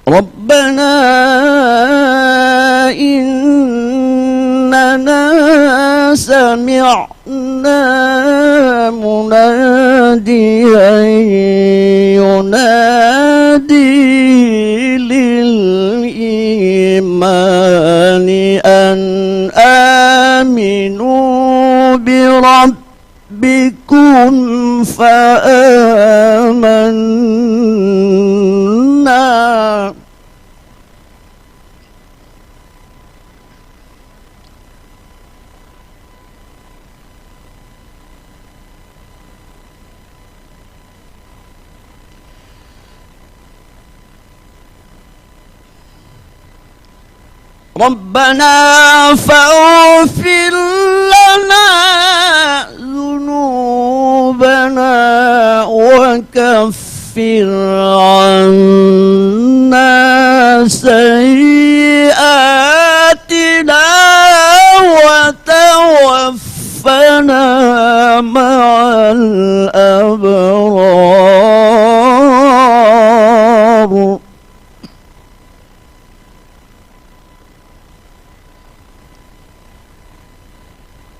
Rabbana innana sami'na munadiyan yunadi lil imani an aminu bi rabbikum fa'amanna. Rabbana faghfir lana dhunubana wa kaffir 'anna sayyi'atina wa tawaffana ma'al abrar.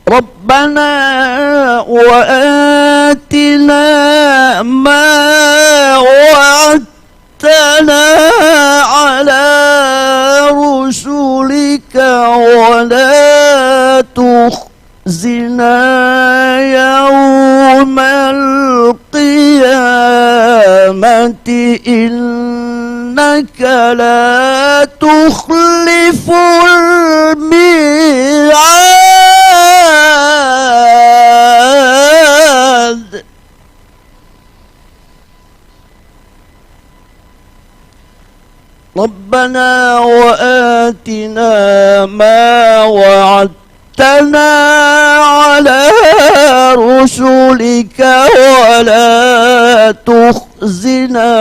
Rabbana wa atina ma wa'adtana ala rusulika wa la tukhzina yawmal qiyamati innaka la tukhliful mi'ad. Rabbana wa atina ma wa'adtana ala rusulika wa la tukhzina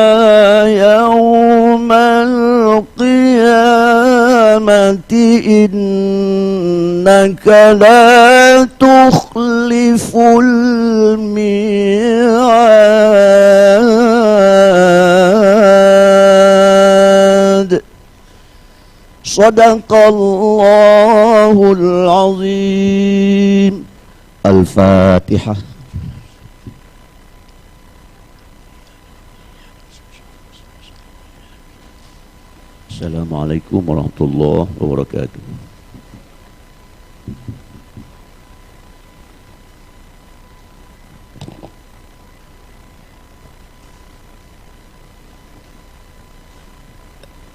yawmal qiyamati innaka la tukhliful mi'ad. Sadaqallahul azim. Al-Fatihah. Assalamualaikum warahmatullahi wabarakatuh.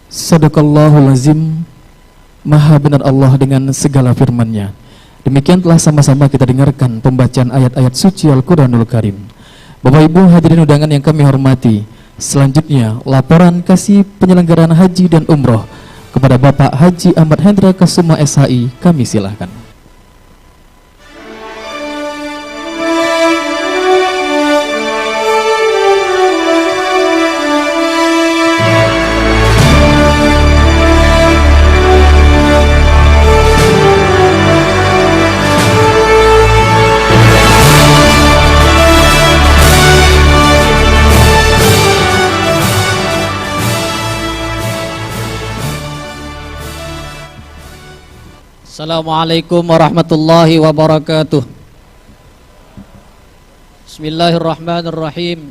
Sadaqallahul azim. Maha benar Allah dengan segala firman-Nya. Demikian telah sama-sama kita dengarkan pembacaan ayat-ayat suci Al-Quranul Karim. Bapak Ibu hadirin undangan yang kami hormati, selanjutnya laporan kasih penyelenggaraan haji dan umroh kepada Bapak Haji Ahmad Hendra Kasuma SHI, kami silahkan. Assalamualaikum warahmatullahi wabarakatuh. Bismillahirrahmanirrahim.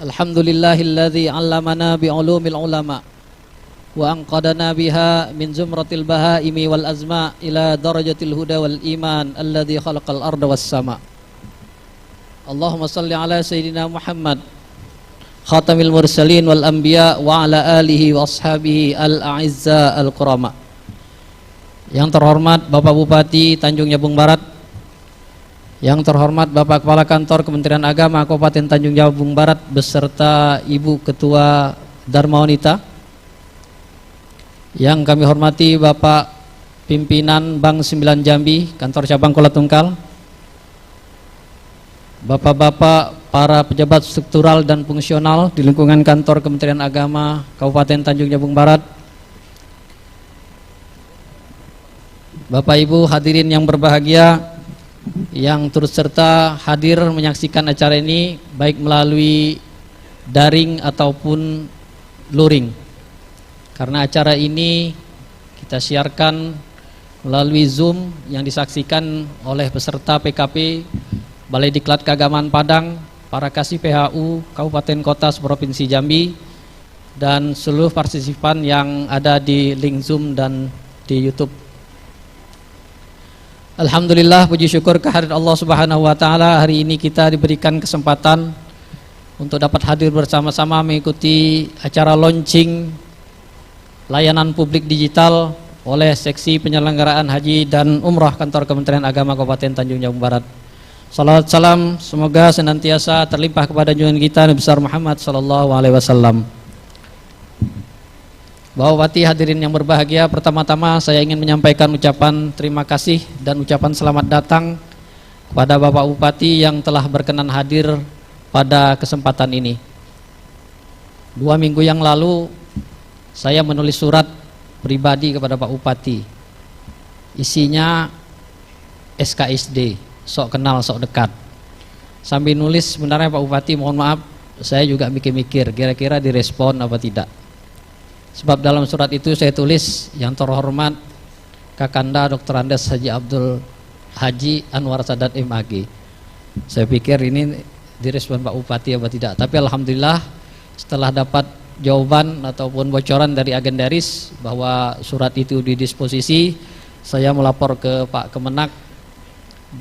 Alhamdulillahilladzi 'allamana bi'ulumil ulama wa anqadana biha min zumratil bahaimi wal azma ila darajatil huda wal iman alladzi khalaqal arda was sama. Allahumma salli ala sayyidina Muhammad khatamil mursalin wal anbiya wa ala alihi wa ashabihi al-a'izza al-kurama. Yang terhormat Bapak Bupati Tanjung Jabung Barat, yang terhormat Bapak Kepala Kantor Kementerian Agama Kabupaten Tanjung Jabung Barat beserta Ibu Ketua Dharma Wanita, yang kami hormati Bapak Pimpinan Bank 9 Jambi Kantor Cabang Kuala Tungkal, Bapak-bapak para pejabat struktural dan fungsional di lingkungan Kantor Kementerian Agama Kabupaten Tanjung Jabung Barat, Bapak Ibu hadirin yang berbahagia yang turut serta hadir menyaksikan acara ini baik melalui daring ataupun luring. karena acara ini kita siarkan melalui Zoom yang disaksikan oleh peserta PKP Balai Diklat Keagamaan Padang, para kasih PHU Kabupaten Kota Provinsi Jambi, dan seluruh partisipan yang ada di link Zoom dan di YouTube. Alhamdulillah, puji syukur kehadirat Allah Subhanahu wa taala, hari ini kita diberikan kesempatan untuk dapat hadir bersama-sama mengikuti acara launching layanan publik digital oleh Seksi Penyelenggaraan Haji dan Umrah Kantor Kementerian Agama Kabupaten Tanjung Jabung Barat. Salawat salam semoga senantiasa terlimpah kepada junjungan kita Nabi besar Muhammad sallallahu alaihi wasallam. Bapak-bapak hadirin yang berbahagia, pertama-tama saya ingin menyampaikan ucapan terima kasih dan ucapan selamat datang kepada Bapak Bupati yang telah berkenan hadir pada kesempatan ini. 2 minggu yang lalu saya menulis surat pribadi kepada Pak Bupati. Isinya SKSD, sok kenal sok dekat. Sambil nulis sebenarnya Pak Bupati, mohon maaf saya juga mikir-mikir kira-kira direspon apa tidak. Sebab dalam surat itu saya tulis yang terhormat Kakanda Dr. Andes Haji Abdul Haji Anwar Sadat MAG. Saya pikir ini direspon Pak Bupati apa tidak. Tapi alhamdulillah setelah dapat jawaban ataupun bocoran dari Agendaris bahwa surat itu didisposisi, saya melapor ke Pak Kemenak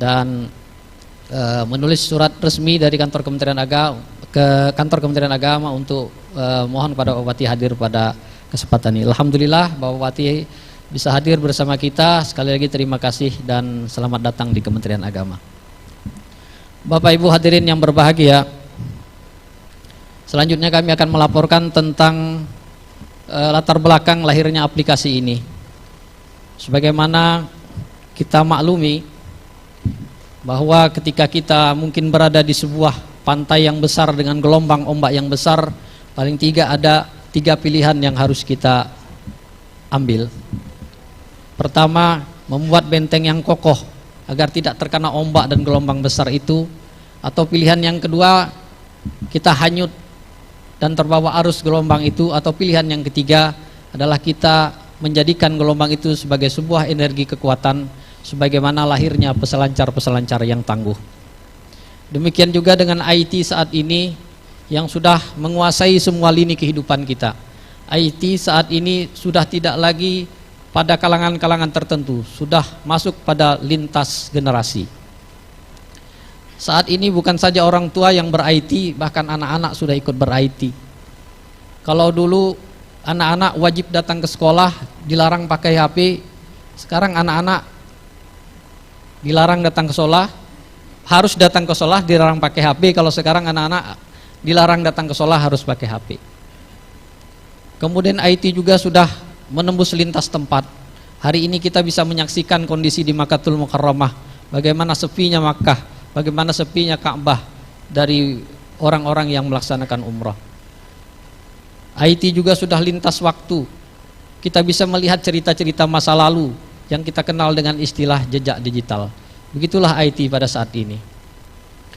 dan menulis surat resmi dari kantor Kementerian Agama ke kantor Kementerian Agama untuk mohon kepada Pak Bupati hadir pada kesempatan ini. Alhamdulillah Bapak Bupati bisa hadir bersama kita. Sekali lagi terima kasih dan selamat datang di Kementerian Agama. Bapak Ibu hadirin yang berbahagia, selanjutnya kami akan melaporkan tentang latar belakang lahirnya aplikasi ini. Sebagaimana kita maklumi bahwa ketika kita mungkin berada di sebuah pantai yang besar dengan gelombang ombak yang besar, paling ada 3 pilihan yang harus kita ambil. Pertama, membuat benteng yang kokoh agar tidak terkena ombak dan gelombang besar itu. Atau pilihan yang kedua, kita hanyut dan terbawa arus gelombang itu. Atau pilihan yang ketiga adalah kita menjadikan gelombang itu sebagai sebuah energi kekuatan, sebagaimana lahirnya peselancar-peselancar yang tangguh. Demikian juga dengan IT saat ini yang sudah menguasai semua lini kehidupan kita. IT saat ini sudah tidak lagi pada kalangan-kalangan tertentu, sudah masuk pada lintas generasi. Saat ini bukan saja orang tua yang ber-IT, bahkan anak-anak sudah ikut ber-IT. Kalau dulu anak-anak wajib datang ke sekolah, dilarang pakai HP, sekarang anak-anak dilarang datang ke sekolah, harus datang ke sekolah, dilarang pakai HP. Kalau sekarang anak-anak dilarang datang ke sekolah, harus pakai HP. Kemudian IT juga sudah menembus lintas tempat. Hari ini kita bisa menyaksikan kondisi di Makkatul Mukarramah, bagaimana sepinya Makkah, bagaimana sepinya Ka'bah dari orang-orang yang melaksanakan umrah. IT juga sudah lintas waktu. Kita bisa melihat cerita-cerita masa lalu yang kita kenal dengan istilah jejak digital. Begitulah IT pada saat ini.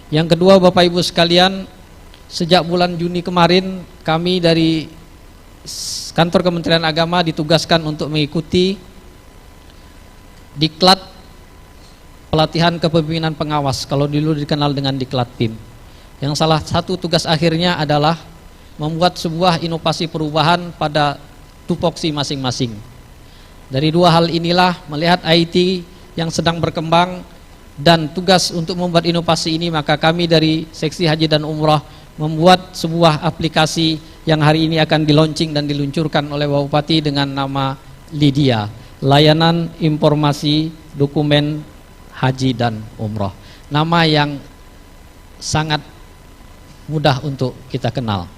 Yang kedua, Bapak Ibu sekalian, sejak bulan Juni kemarin kami dari kantor Kementerian Agama ditugaskan untuk mengikuti diklat pelatihan kepemimpinan pengawas, kalau dulu dikenal dengan diklat PIM. Yang salah satu tugas akhirnya adalah membuat sebuah inovasi perubahan pada tupoksi masing-masing. Dari 2 hal inilah, melihat IT yang sedang berkembang dan tugas untuk membuat inovasi ini, maka kami dari Seksi Haji dan Umrah membuat sebuah aplikasi yang hari ini akan di-launching dan diluncurkan oleh Bapak Bupati dengan nama Lydia, Layanan Informasi Dokumen Haji dan Umrah. Nama yang sangat mudah untuk kita kenal.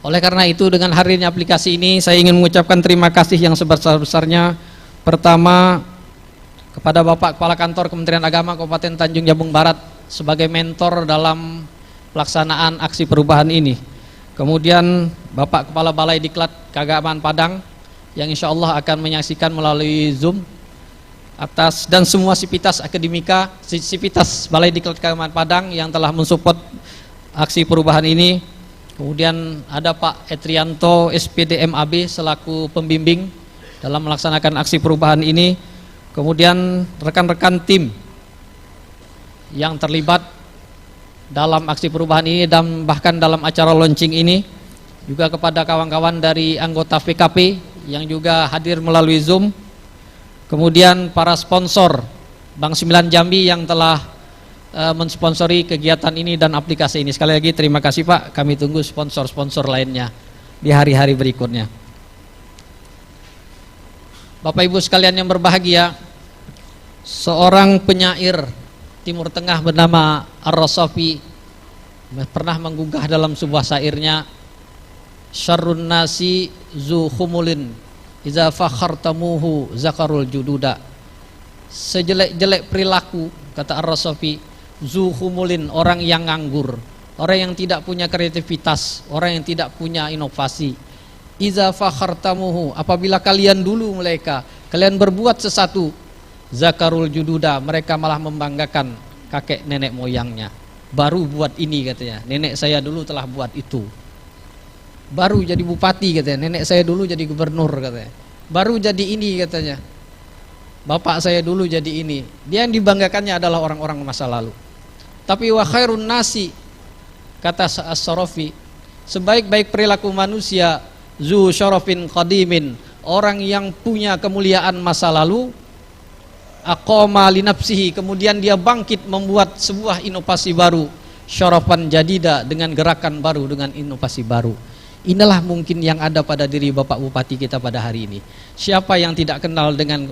Oleh karena itu, dengan hadirnya aplikasi ini, saya ingin mengucapkan terima kasih yang sebesar-besarnya. Pertama, kepada Bapak Kepala Kantor Kementerian Agama Kabupaten Tanjung Jabung Barat sebagai mentor dalam pelaksanaan aksi perubahan ini. Kemudian Bapak Kepala Balai Diklat Keagamaan Padang yang insya Allah akan menyaksikan melalui Zoom, atas dan semua sivitas akademika, sivitas Balai Diklat Keagamaan Padang yang telah mensupport aksi perubahan ini. Kemudian ada Pak Etrianto SPD MAB selaku pembimbing dalam melaksanakan aksi perubahan ini. Kemudian rekan-rekan tim yang terlibat dalam aksi perubahan ini dan bahkan dalam acara launching ini, juga kepada kawan-kawan dari anggota VKP yang juga hadir melalui Zoom. Kemudian para sponsor Bank 9 Jambi yang telah mensponsori kegiatan ini dan aplikasi ini. Sekali lagi terima kasih Pak, kami tunggu sponsor-sponsor lainnya di hari-hari berikutnya. Bapak Ibu sekalian yang berbahagia, seorang penyair Timur Tengah bernama Ar-Rasafi pernah menggugah dalam sebuah syairnya, syarrun nasi zu khumulin iza fakhartamuhu zakarul jududa. Sejelek-jelek perilaku, kata Ar-Rasafi, zu khumulin, orang yang nganggur, orang yang tidak punya kreativitas, orang yang tidak punya inovasi. Iza fakhartamuhu, apabila kalian dulu kalian berbuat sesuatu, zakarul jududa, mereka malah membanggakan kakek nenek moyangnya. Baru buat ini katanya, nenek saya dulu telah buat itu. Baru jadi bupati katanya, nenek saya dulu jadi gubernur katanya. Baru jadi ini katanya, bapak saya dulu jadi ini. Dia yang dibanggakannya adalah orang-orang masa lalu. Tapi wa khairun nasi, kata As-Sarafi, sebaik-baik perilaku manusia, zu syarafin qadimin, orang yang punya kemuliaan masa lalu, aqama li nafsihi, kemudian dia bangkit membuat sebuah inovasi baru, syarafan jadida, dengan gerakan baru, dengan inovasi baru. Inilah mungkin yang ada pada diri Bapak Bupati kita pada hari ini. Siapa yang tidak kenal dengan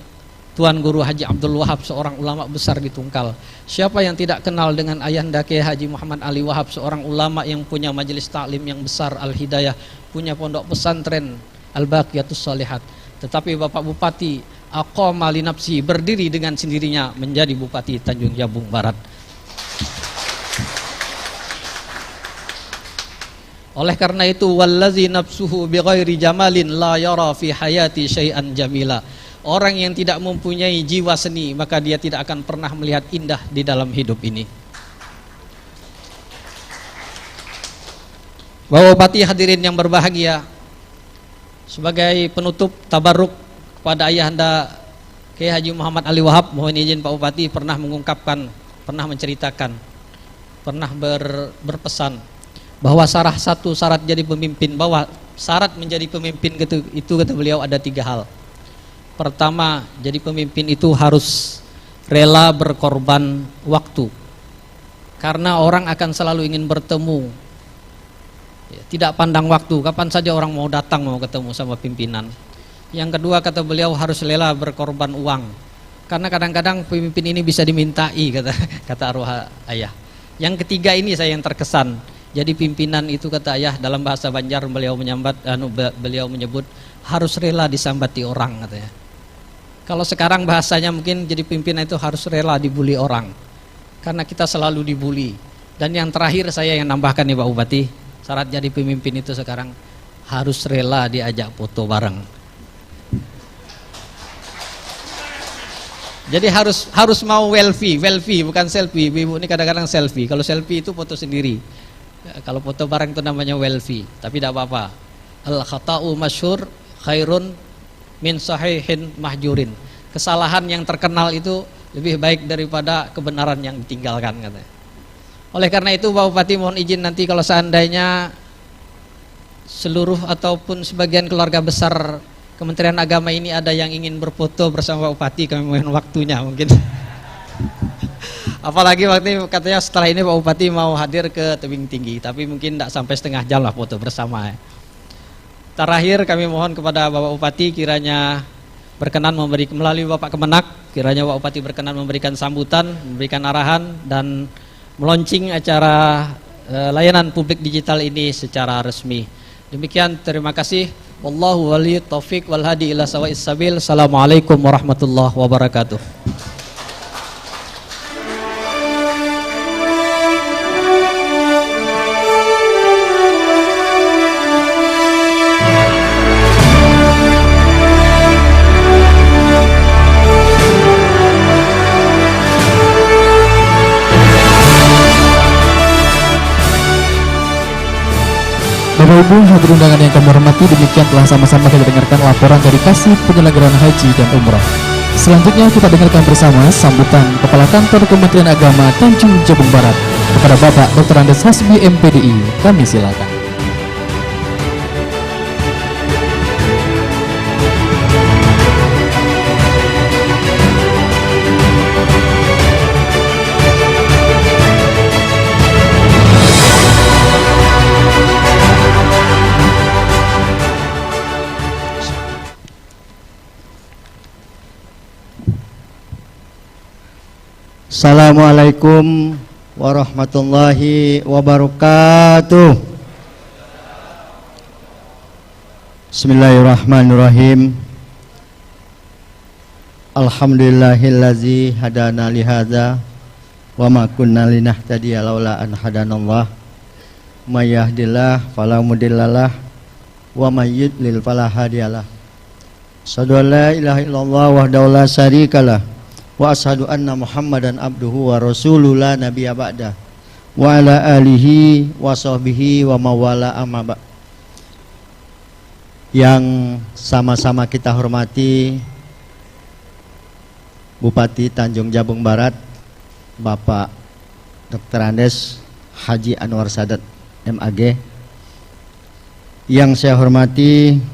Tuan Guru Haji Abdul Wahab, seorang ulama besar di Tungkal? Siapa yang tidak kenal dengan Ayahanda Kiai Haji Muhammad Ali Wahab, seorang ulama yang punya majelis taklim yang besar Al-Hidayah, punya pondok pesantren Al-Baqiyatus Shalihat? Tetapi Bapak Bupati aqama li nafsi, berdiri dengan sendirinya menjadi Bupati Tanjung Jabung Barat. Oleh karena itu, wallazi nafsuhu bighairi jamalin la yara fi hayati syai'an jamila. Orang yang tidak mempunyai jiwa seni, maka dia tidak akan pernah melihat indah di dalam hidup ini. Bapak Bupati, hadirin yang berbahagia, sebagai penutup tabarruk kepada Ayahanda Kiai Haji Muhammad Ali Wahab, mohon izin Pak Bupati pernah mengungkapkan, pernah menceritakan, pernah berpesan bahwa salah satu syarat jadi pemimpin, bahwa syarat menjadi pemimpin itu kata beliau ada 3 hal. Pertama, jadi pemimpin itu harus rela berkorban waktu, karena orang akan selalu ingin bertemu, tidak pandang waktu, kapan saja orang mau datang mau ketemu sama pimpinan. Yang kedua, kata beliau, harus rela berkorban uang, karena kadang-kadang pemimpin ini bisa dimintai, kata arwah ayah. Yang ketiga ini saya yang terkesan, jadi pimpinan itu kata ayah dalam bahasa Banjar beliau menyebut harus rela disambati orang katanya. Kalau sekarang bahasanya mungkin jadi pimpinan itu harus rela dibully orang, karena kita selalu dibully. Dan yang terakhir saya yang nambahkan nih Pak Bupati, syarat jadi pemimpin itu sekarang harus rela diajak foto bareng. Jadi harus mau selfie bukan selfie. Ibu ini kadang-kadang selfie. Kalau selfie itu foto sendiri. Kalau foto bareng itu namanya selfie. Tapi tidak apa-apa. Al khata'u masyhur khairun min sahihin mahjurin. Kesalahan yang terkenal itu lebih baik daripada kebenaran yang ditinggalkan katanya. Oleh karena itu Pak Bupati mohon izin nanti kalau seandainya seluruh ataupun sebagian keluarga besar Kementerian Agama ini ada yang ingin berfoto bersama Pak Bupati, kami mohon waktunya mungkin. Apalagi waktu katanya setelah ini Pak Bupati mau hadir ke tebing tinggi, tapi mungkin tidak sampai setengah jam lah foto bersama. Terakhir kami mohon kepada Bapak Bupati kiranya berkenan melalui Bapak Kemenak, kiranya Bapak Bupati berkenan memberikan sambutan, memberikan arahan dan meluncing acara layanan publik digital ini secara resmi. Demikian, terima kasih. Wallahu waliyut taufiq wal hadi ila sawa'is sabil. Assalamualaikum warahmatullahi wabarakatuh. Bapak Ibu hadirin undangan yang kami hormati, demikian telah sama-sama kita dengarkan laporan dari Kasih Penyelenggaraan Haji dan Umrah. Selanjutnya kita dengarkan bersama sambutan Kepala Kantor Kementerian Agama Tanjung Jabung Barat kepada Bapak Dr. Andes Hasbi MPDI. Kami silakan. Assalamualaikum warahmatullahi wabarakatuh. Bismillahirrahmanirrahim. Alhamdulillahillazi hadana lihadza wa ma kunna linahtadiya laula an hadanallah. May yahdihillahu fala mudhillalah wa may yudlil fala hadiyalah. Asyhadu an la ilaha illallah wahdahu la syarikalah wa ashadu anna Muhammadan abduhu wa rasuluhu la nabiyya ba'da wa ala alihi wa sahbihi wa mawala amma ba'. Yang sama-sama kita hormati Bupati Tanjung Jabung Barat Bapak Dr. Andes Haji Anwar Sadat MAG. Yang saya hormati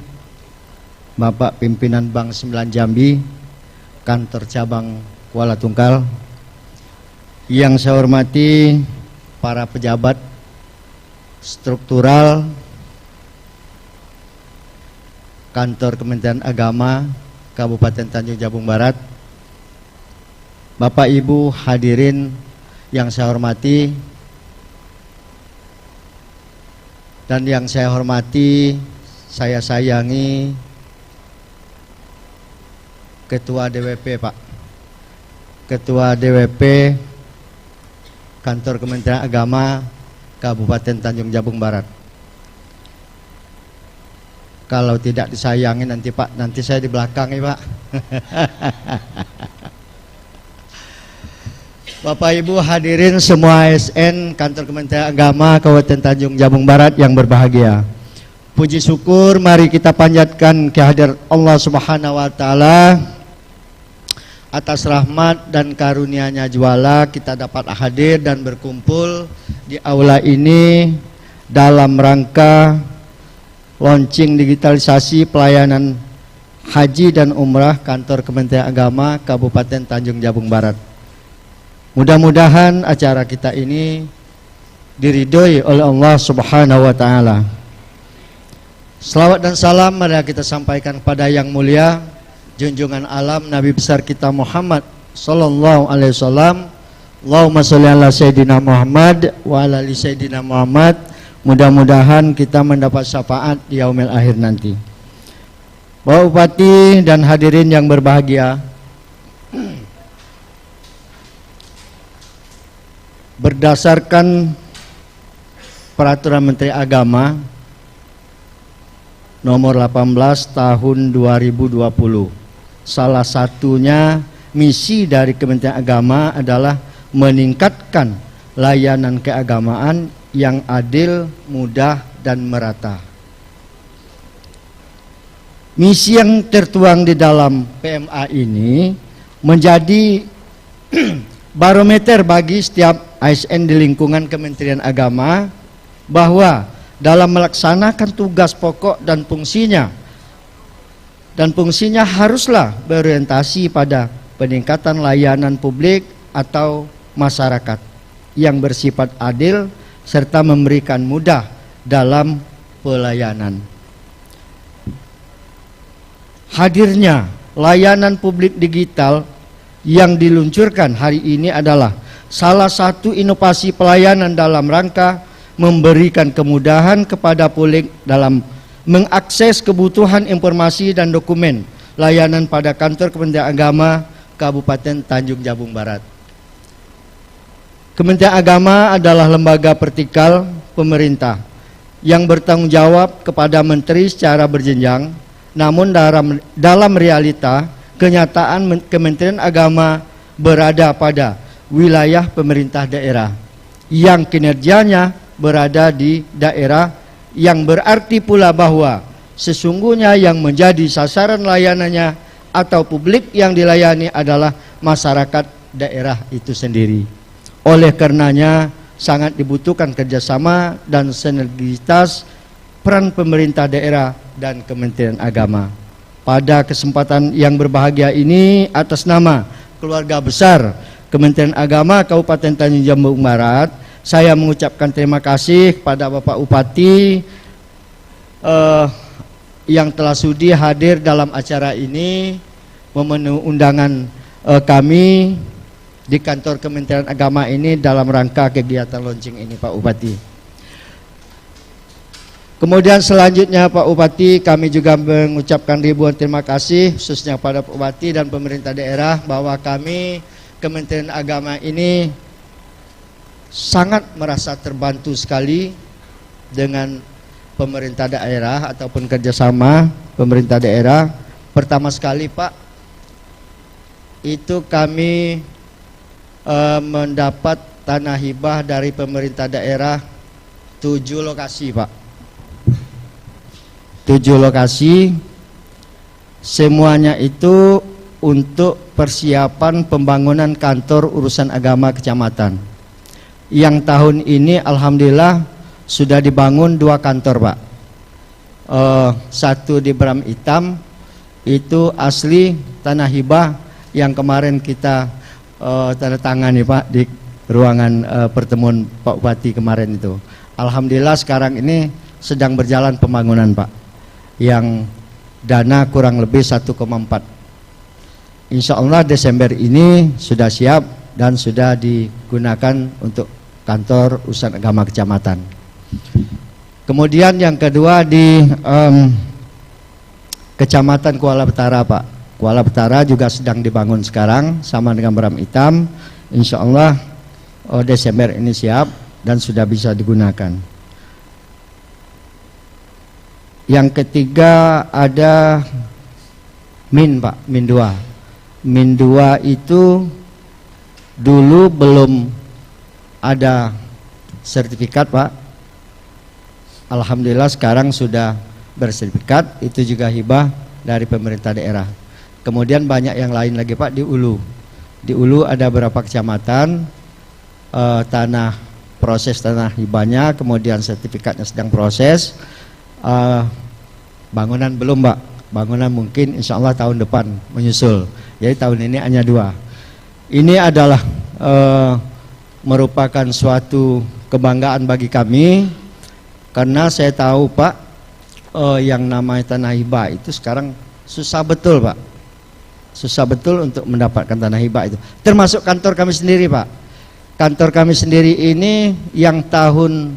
Bapak Pimpinan Bank 9 Jambi Kantor Cabang Kuala Tungkal. Yang saya hormati para pejabat struktural Kantor Kementerian Agama Kabupaten Tanjung Jabung Barat, Bapak Ibu hadirin yang saya hormati, dan yang saya hormati, saya sayangi Ketua DWP Pak, Ketua DWP Kantor Kementerian Agama Kabupaten Tanjung Jabung Barat. Kalau tidak disayangi nanti Pak, nanti saya di belakang ya Pak. Bapak Ibu hadirin semua ASN Kantor Kementerian Agama Kabupaten Tanjung Jabung Barat yang berbahagia. Puji syukur mari kita panjatkan kehadirat Allah Subhanahu wa taala. Atas rahmat dan karunia-Nya juala kita dapat hadir dan berkumpul di aula ini dalam rangka launching digitalisasi pelayanan haji dan umrah Kantor Kementerian Agama Kabupaten Tanjung Jabung Barat. Mudah-mudahan acara kita ini diridhoi oleh Allah Subhanahu wa taala. Selawat dan salam mari kita sampaikan kepada yang mulia junjungan alam Nabi besar kita Muhammad sallallahu alaihi wasallam. Allahumma sholli ala sayyidina Muhammad wa ala ali sayyidina Muhammad. Mudah-mudahan kita mendapat syafaat di yaumil akhir nanti. Bapak Bupati dan hadirin yang berbahagia, berdasarkan Peraturan Menteri Agama nomor 18 tahun 2020, salah satunya misi dari Kementerian Agama adalah meningkatkan layanan keagamaan yang adil, mudah, dan merata. Misi yang tertuang di dalam PMA ini menjadi barometer bagi setiap ASN di lingkungan Kementerian Agama bahwa dalam melaksanakan tugas pokok dan fungsinya haruslah berorientasi pada peningkatan layanan publik atau masyarakat yang bersifat adil serta memberikan mudah dalam pelayanan. Hadirnya layanan publik digital yang diluncurkan hari ini adalah salah satu inovasi pelayanan dalam rangka memberikan kemudahan kepada publik dalam mengakses kebutuhan informasi dan dokumen layanan pada Kantor Kementerian Agama Kabupaten Tanjung Jabung Barat. Kementerian Agama adalah lembaga vertikal pemerintah yang bertanggung jawab kepada menteri secara berjenjang, namun dalam realita kenyataan Kementerian Agama berada pada wilayah pemerintah daerah yang kinerjanya berada di daerah yang berarti pula bahwa sesungguhnya yang menjadi sasaran layanannya atau publik yang dilayani adalah masyarakat daerah itu sendiri. Oleh karenanya sangat dibutuhkan kerjasama dan sinergitas peran pemerintah daerah dan Kementerian Agama. Pada kesempatan yang berbahagia ini, atas nama keluarga besar Kementerian Agama Kabupaten Tanjung Jabung Barat, saya mengucapkan terima kasih kepada Bapak Bupati yang telah sudi hadir dalam acara ini, memenuhi undangan kami di kantor Kementerian Agama ini dalam rangka kegiatan launching ini, Pak Bupati. Kemudian selanjutnya Pak Bupati, kami juga mengucapkan ribuan terima kasih khususnya pada Pak Bupati dan pemerintah daerah bahwa kami Kementerian Agama ini sangat merasa terbantu sekali dengan pemerintah daerah ataupun kerjasama pemerintah daerah. Pertama sekali Pak, itu kami mendapat tanah hibah dari pemerintah daerah 7 lokasi Pak. 7 lokasi, semuanya itu untuk persiapan pembangunan kantor urusan agama kecamatan. Yang tahun ini alhamdulillah sudah dibangun 2 kantor Pak. Satu di Bram Hitam, itu asli tanah hibah yang kemarin kita tanda tangani Pak di ruangan pertemuan Pak Bupati kemarin itu. Alhamdulillah sekarang ini sedang berjalan pembangunan Pak, yang dana kurang lebih 1,4. Insya Allah Desember ini sudah siap dan sudah digunakan untuk kantor urusan agama kecamatan. Kemudian yang kedua di Kecamatan Kuala Betara Pak. Kuala Betara juga sedang dibangun sekarang sama dengan Bram Hitam. Insya Allah Desember ini siap dan sudah bisa digunakan. Yang ketiga ada Min Pak, Min 2. Min 2 itu dulu belum ada sertifikat Pak. Alhamdulillah sekarang sudah bersertifikat, itu juga hibah dari pemerintah daerah. Kemudian banyak yang lain lagi Pak di Ulu. Di Ulu ada beberapa kecamatan, proses tanah hibahnya, kemudian sertifikatnya sedang proses. Bangunan belum Pak, bangunan mungkin insya Allah tahun depan menyusul. Jadi tahun ini hanya 2. Ini adalah merupakan suatu kebanggaan bagi kami, karena saya tahu Pak, yang namanya tanah hibah itu sekarang susah betul Pak, susah betul untuk mendapatkan tanah hibah itu. Termasuk kantor kami sendiri Pak. Kantor kami sendiri ini yang tahun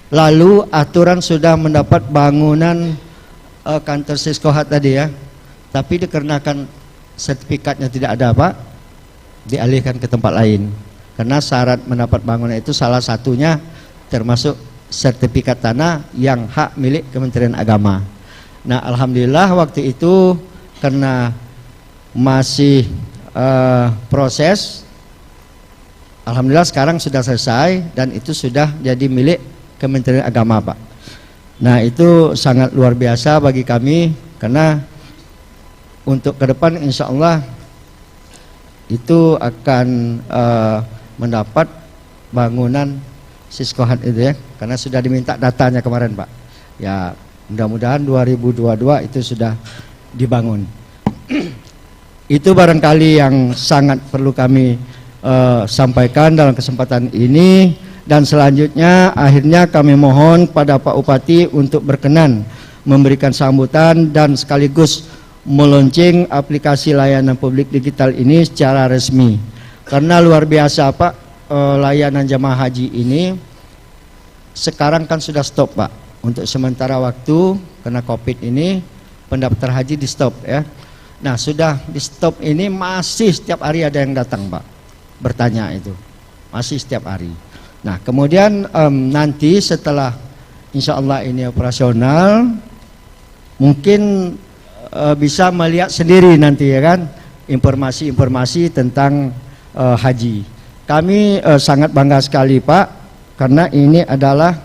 lalu aturan sudah mendapat bangunan kantor Siskohat tadi ya, tapi dikarenakan sertifikatnya tidak ada Pak, dialihkan ke tempat lain. Karena syarat mendapat bangunan itu salah satunya termasuk sertifikat tanah yang hak milik Kementerian Agama. Nah alhamdulillah waktu itu karena masih proses, alhamdulillah sekarang sudah selesai dan itu sudah jadi milik Kementerian Agama Pak. Nah itu sangat luar biasa bagi kami, karena untuk ke depan insya Allah itu akan mendapat bangunan Siskohat itu ya, karena sudah diminta datanya kemarin Pak. Ya mudah-mudahan 2022 itu sudah dibangun. Itu barangkali yang sangat perlu kami sampaikan dalam kesempatan ini. Dan selanjutnya akhirnya kami mohon kepada Pak Bupati untuk berkenan memberikan sambutan dan sekaligus meluncing aplikasi layanan publik digital ini secara resmi. Karena luar biasa Pak, layanan jamaah haji ini sekarang kan sudah stop Pak. Untuk sementara waktu karena Covid ini pendaftar haji di stop ya. Nah sudah di stop ini masih setiap hari ada yang datang Pak bertanya itu, masih setiap hari. Nah kemudian nanti setelah insya Allah ini operasional, mungkin bisa melihat sendiri nanti ya kan informasi-informasi tentang haji. Kami sangat bangga sekali Pak, karena ini adalah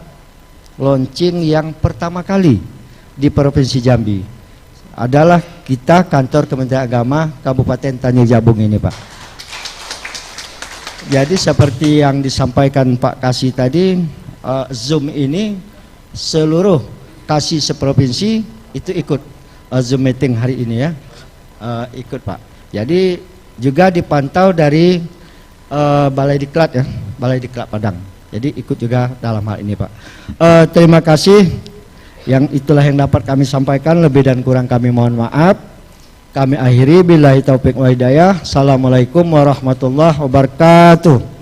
launching yang pertama kali di Provinsi Jambi adalah kita kantor Kementerian Agama Kabupaten Tanjung Jabung ini, Pak. Jadi seperti yang disampaikan Pak Kasih tadi, Zoom ini seluruh Kasih seprovinsi itu ikut Zoom meeting hari ini ya, ikut Pak. Jadi juga dipantau dari Balai Diklat ya, Balai Diklat Padang. Jadi ikut juga dalam hal ini Pak. Terima kasih. Yang itulah yang dapat kami sampaikan, lebih dan kurang kami mohon maaf. Kami akhiri, billahi taufik wa hidayah. Assalamualaikum warahmatullahi wabarakatuh.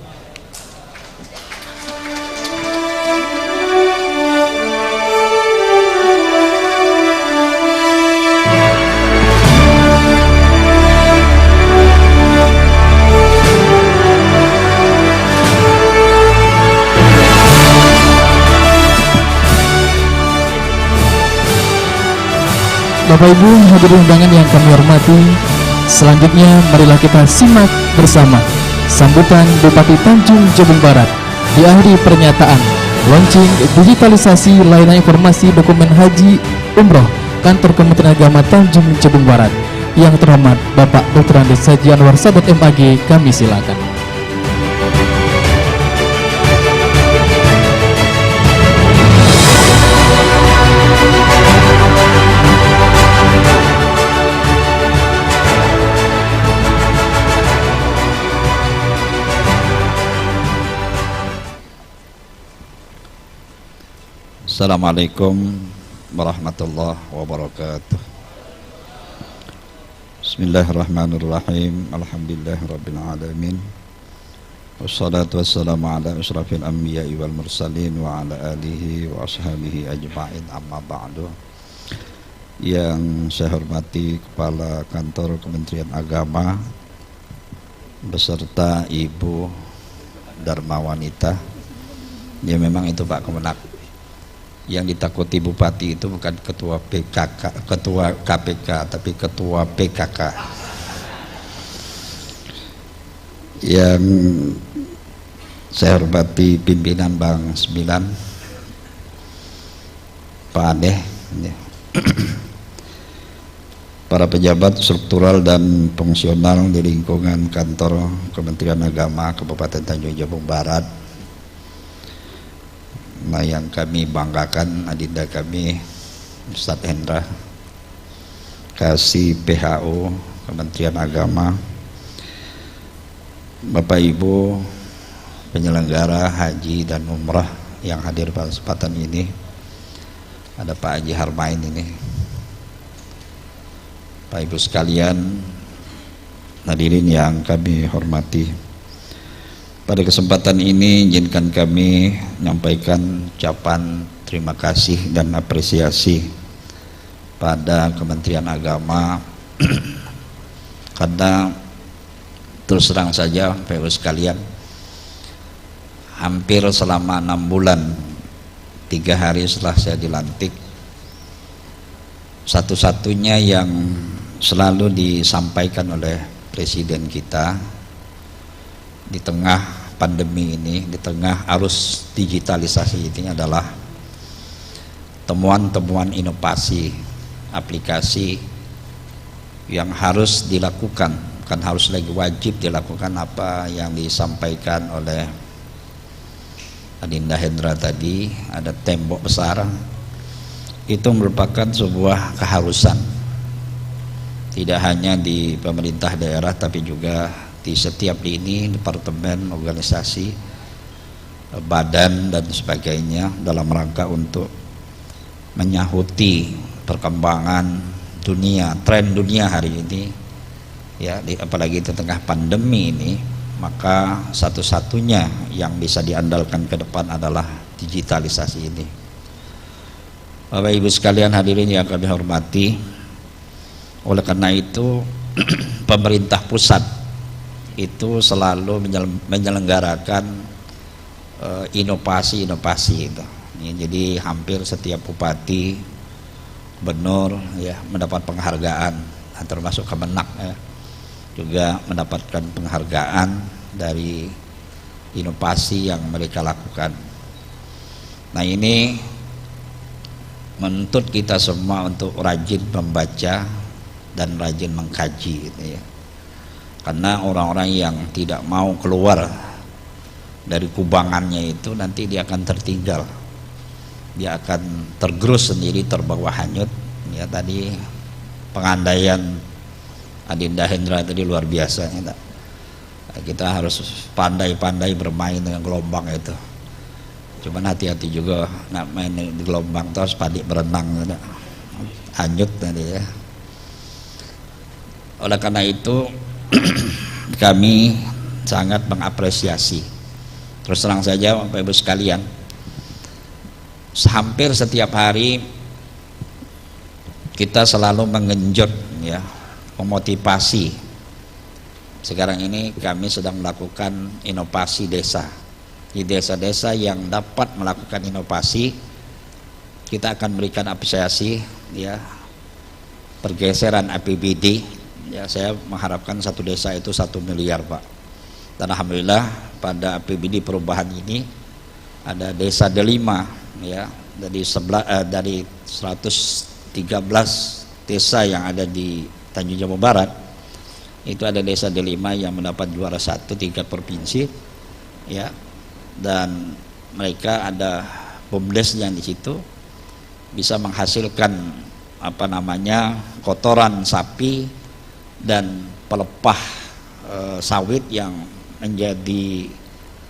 Bapak Ibu hadirin undangan yang kami hormati, selanjutnya marilah kita simak bersama sambutan Bupati Tanjung Jabung Barat. Diakhiri pernyataan launching digitalisasi layanan informasi dokumen haji umroh Kantor Kementerian Agama Tanjung Jabung Barat. Yang terhormat Bapak Dr. Andes Haji Anwar Sadat MAG, kami silakan. Assalamualaikum warahmatullahi wabarakatuh. Bismillahirrahmanirrahim. Alhamdulillahirabbil alamin. Wassalatu wassalamu ala asyrafil anbiya'i wal mursalin wa ala alihi wa ashabihi ajma'in, amma ba'du. Yang saya hormati Kepala Kantor Kementerian Agama beserta Ibu Dharma Wanita. Ya memang itu Pak Kemenak. Yang ditakuti Bupati itu bukan ketua PKK, ketua KPK, tapi ketua PKK. Yang saya hormati pimpinan Bank 9, Pak Ade, para pejabat struktural dan fungsional di lingkungan kantor Kementerian Agama Kabupaten Tanjung Jabung Barat. Nah, yang kami banggakan adinda kami Ustadz Hendra Kasih PHO Kementerian Agama, Bapak Ibu penyelenggara haji dan umrah yang hadir pada kesempatan ini, ada Pak Haji Harmain ini, Pak Ibu sekalian hadirin yang kami hormati. Pada kesempatan ini izinkan kami menyampaikan ucapan terima kasih dan apresiasi pada Kementerian Agama karena terus terang saja Bapak Ibu sekalian, hampir selama 6 bulan 3 hari setelah saya dilantik, satu-satunya yang selalu disampaikan oleh Presiden kita di tengah pandemi ini, di tengah arus digitalisasi ini adalah temuan-temuan inovasi aplikasi yang harus dilakukan, bukan harus lagi, wajib dilakukan apa yang disampaikan oleh Adinda Hendra tadi. Ada tembok besar, itu merupakan sebuah keharusan tidak hanya di pemerintah daerah tapi juga di setiap lini, departemen, organisasi, badan dan sebagainya, dalam rangka untuk menyahuti perkembangan dunia, tren dunia hari ini ya, apalagi di tengah pandemi ini. Maka satu-satunya yang bisa diandalkan ke depan adalah digitalisasi ini. Bapak Ibu sekalian hadirin yang kami hormati, oleh karena itu pemerintah pusat itu selalu menyelenggarakan inovasi-inovasi itu. Jadi hampir setiap bupati, gubernur ya mendapat penghargaan, termasuk Kemenak ya, juga mendapatkan penghargaan dari inovasi yang mereka lakukan. Nah, ini menuntut kita semua untuk rajin membaca dan rajin mengkaji gitu ya. Karena orang-orang yang tidak mau keluar dari kubangannya itu nanti dia akan tertinggal, dia akan tergerus sendiri, terbawa hanyut ya. Tadi pengandaian Adinda Hendra tadi luar biasa ya. Kita harus pandai-pandai bermain dengan gelombang itu. Cuman hati-hati juga nak main di gelombang terus padik berenang ya. Hanyut tadi ya. Oleh karena itu kami sangat mengapresiasi, terus terang saja Bapak Ibu sekalian, hampir setiap hari kita selalu mengenjot ya, memotivasi. Sekarang ini kami sedang melakukan inovasi desa. Di desa-desa yang dapat melakukan inovasi, kita akan berikan apresiasi ya, pergeseran APBD ya. Saya mengharapkan satu desa itu 1 miliar Pak, dan alhamdulillah pada APBD perubahan ini ada desa Delima ya, dari 113 desa yang ada di Tanjung Jabung Barat, itu ada desa Delima yang mendapat juara 1 tingkat provinsi ya, dan mereka ada BUMDes yang di situ bisa menghasilkan apa namanya kotoran sapi dan pelepah sawit yang menjadi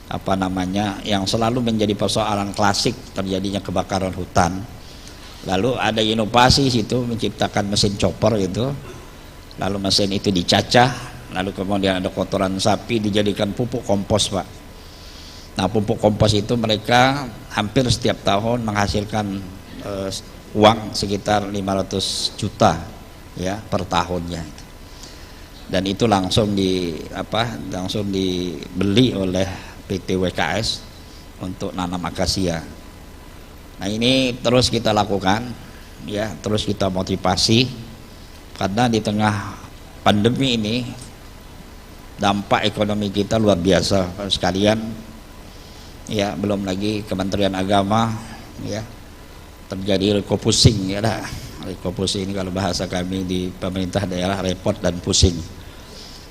apa namanya, yang selalu menjadi persoalan klasik terjadinya kebakaran hutan. Lalu ada inovasi situ menciptakan mesin chopper itu, lalu mesin itu dicacah, lalu kemudian ada kotoran sapi dijadikan pupuk kompos Pak. Nah pupuk kompos itu mereka hampir setiap tahun menghasilkan uang sekitar 500 juta ya per tahunnya. Dan itu langsung dibeli oleh PT WKS untuk nanam akasia. Nah ini terus kita lakukan ya, terus kita motivasi, karena di tengah pandemi ini dampak ekonomi kita luar biasa sekalian ya. Belum lagi Kementerian Agama ya, terjadi refocusing ya. Refocusing ini kalau bahasa kami di pemerintah daerah repot dan pusing,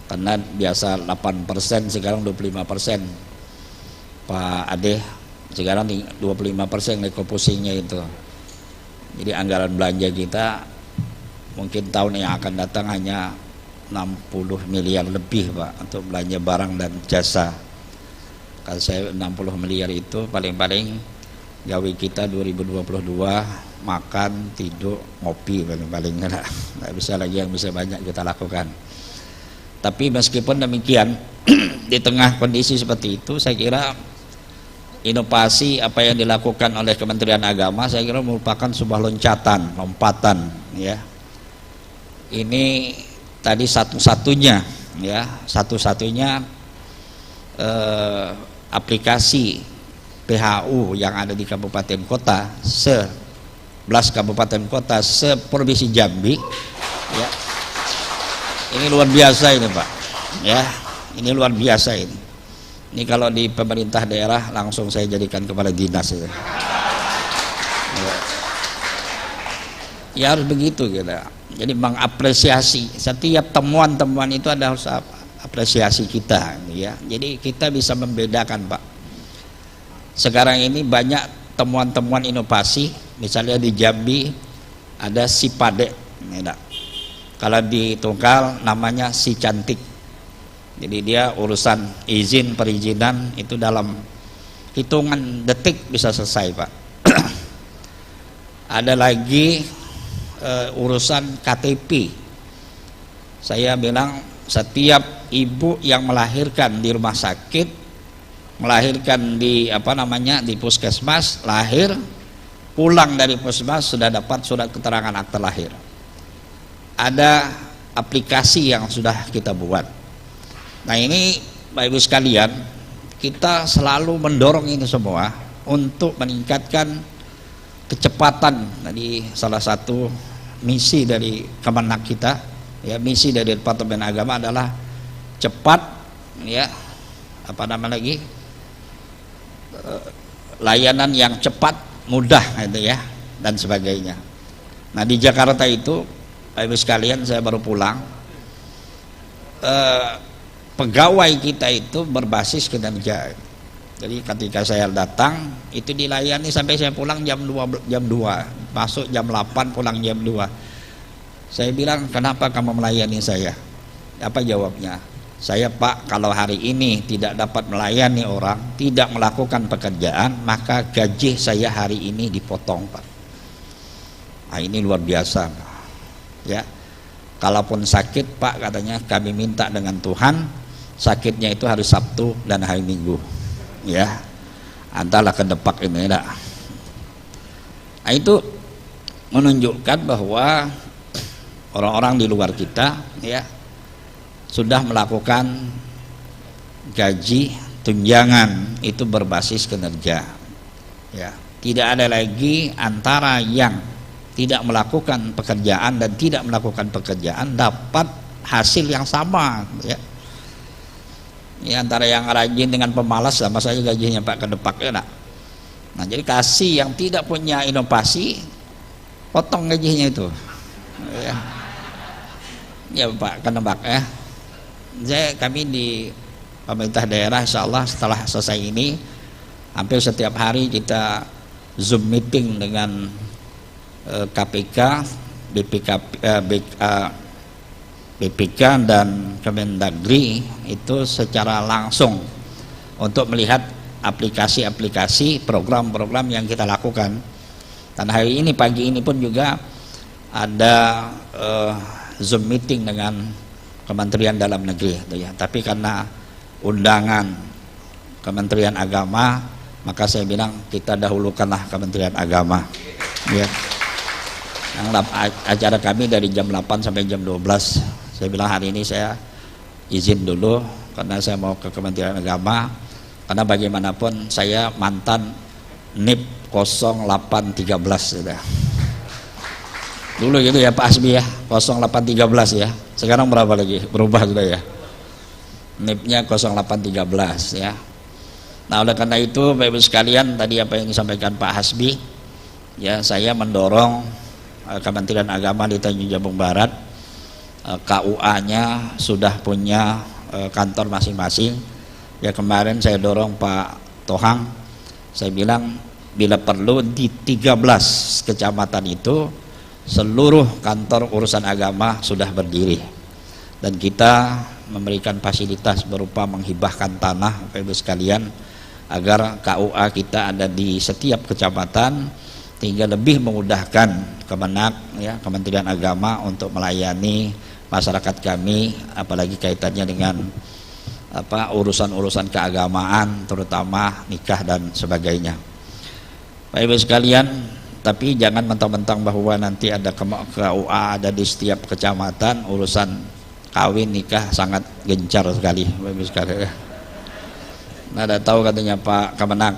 karena biasa 8% sekarang 25%. Pak Ade, sekarang 25% refocusingnya itu. Jadi anggaran belanja kita mungkin tahun yang akan datang hanya 60 miliar lebih Pak untuk belanja barang dan jasa. Kalau saya 60 miliar itu paling-paling gawe kita 2022 makan, tidur, ngopi paling-paling, nggak bisa lagi yang bisa banyak kita lakukan. Tapi meskipun demikian di tengah kondisi seperti itu, saya kira inovasi apa yang dilakukan oleh Kementerian Agama saya kira merupakan sebuah lompatan ya. Ini tadi satu-satunya aplikasi PHU yang ada di kabupaten kota, 11 kabupaten kota se-Provinsi Jambi ya. Ini luar biasa ini Pak ya, ini luar biasa ini. Ini kalau di pemerintah daerah langsung saya jadikan kepala dinas itu ya, harus begitu kita. Jadi mengapresiasi setiap temuan-temuan itu ada, harus apresiasi kita ya. Jadi kita bisa membedakan Pak. Sekarang ini banyak temuan-temuan inovasi, misalnya di Jambi ada si Padek ya, kalau di Tunggal namanya si Cantik. Jadi dia urusan izin perizinan itu dalam hitungan detik bisa selesai Pak. Ada lagi urusan KTP. Saya bilang setiap ibu yang melahirkan di rumah sakit, melahirkan di di puskesmas, lahir pulang dari puskesmas sudah dapat surat keterangan akte lahir. Ada aplikasi yang sudah kita buat. Nah ini Bapak Ibu sekalian, kita selalu mendorong ini semua untuk meningkatkan kecepatan. Tadi salah satu misi dari Kemenak kita ya, misi dari Departemen Agama adalah cepat ya, layanan yang cepat, mudah gitu ya. dan sebagainya. Nah di Jakarta itu Bapak Ibu sekalian, saya baru pulang, pegawai kita itu berbasis kinerja. Jadi ketika saya datang itu dilayani sampai saya pulang jam 2, masuk jam 8, pulang jam 2. Saya bilang, kenapa kamu melayani saya? Apa jawabnya? Saya, Pak, kalau hari ini tidak dapat melayani orang, tidak melakukan pekerjaan, maka gaji saya hari ini dipotong, Pak. Nah, ini luar biasa, ya. Kalaupun sakit, Pak, katanya, kami minta dengan Tuhan, sakitnya itu hari Sabtu dan hari Minggu, ya. Antara kedepak ini, ya. Nah, itu menunjukkan bahwa orang-orang di luar kita, ya, sudah melakukan gaji tunjangan itu berbasis kinerja, ya. Tidak ada lagi antara yang tidak melakukan pekerjaan dan tidak melakukan pekerjaan dapat hasil yang sama, ya. Ya, antara yang rajin dengan pemalas sama saja gajinya, Pak, kedepak, ya. Nah, jadi kasih yang tidak punya inovasi, potong gajinya itu, ya. Ya, Pak, kedepak, ya. Kami di pemerintah daerah, insya Allah setelah selesai ini hampir setiap hari kita Zoom meeting dengan KPK, BPK dan Kemendagri itu secara langsung untuk melihat aplikasi-aplikasi program-program yang kita lakukan. Dan hari ini pagi ini pun juga ada Zoom meeting dengan Kementerian Dalam Negeri, ya. Tapi karena undangan Kementerian Agama, maka saya bilang kita dahulukanlah Kementerian Agama, ya. Yang acara kami dari jam 8 sampai jam 12. Saya bilang hari ini saya izin dulu karena saya mau ke Kementerian Agama, karena bagaimanapun saya mantan NIP 0813, ya. Dulu gitu ya Pak Asbi, ya, 0813, ya. Sekarang berapa lagi? Berubah sudah, ya. NIP-nya 0813, ya. Nah, oleh karena itu Bapak Ibu sekalian, tadi apa yang disampaikan Pak Hasbi, ya, saya mendorong Kementerian Agama di Tanjung Jabung Barat, KUA-nya sudah punya kantor masing-masing. Ya, kemarin saya dorong Pak Tohang, saya bilang bila perlu di 13 kecamatan itu seluruh kantor urusan agama sudah berdiri, dan kita memberikan fasilitas berupa menghibahkan tanah, Bapak Ibu sekalian, agar KUA kita ada di setiap kecamatan, sehingga lebih memudahkan Kemenak, ya, Kementerian Agama untuk melayani masyarakat kami, apalagi kaitannya dengan urusan-urusan keagamaan, terutama nikah dan sebagainya. Bapak Ibu sekalian, tapi jangan mentang-mentang bahwa nanti ada KUA ada di setiap kecamatan, urusan kawin nikah sangat gencar sekali, Bapak Ibu sekalian. Nah, ada tahu katanya Pak Kemenak,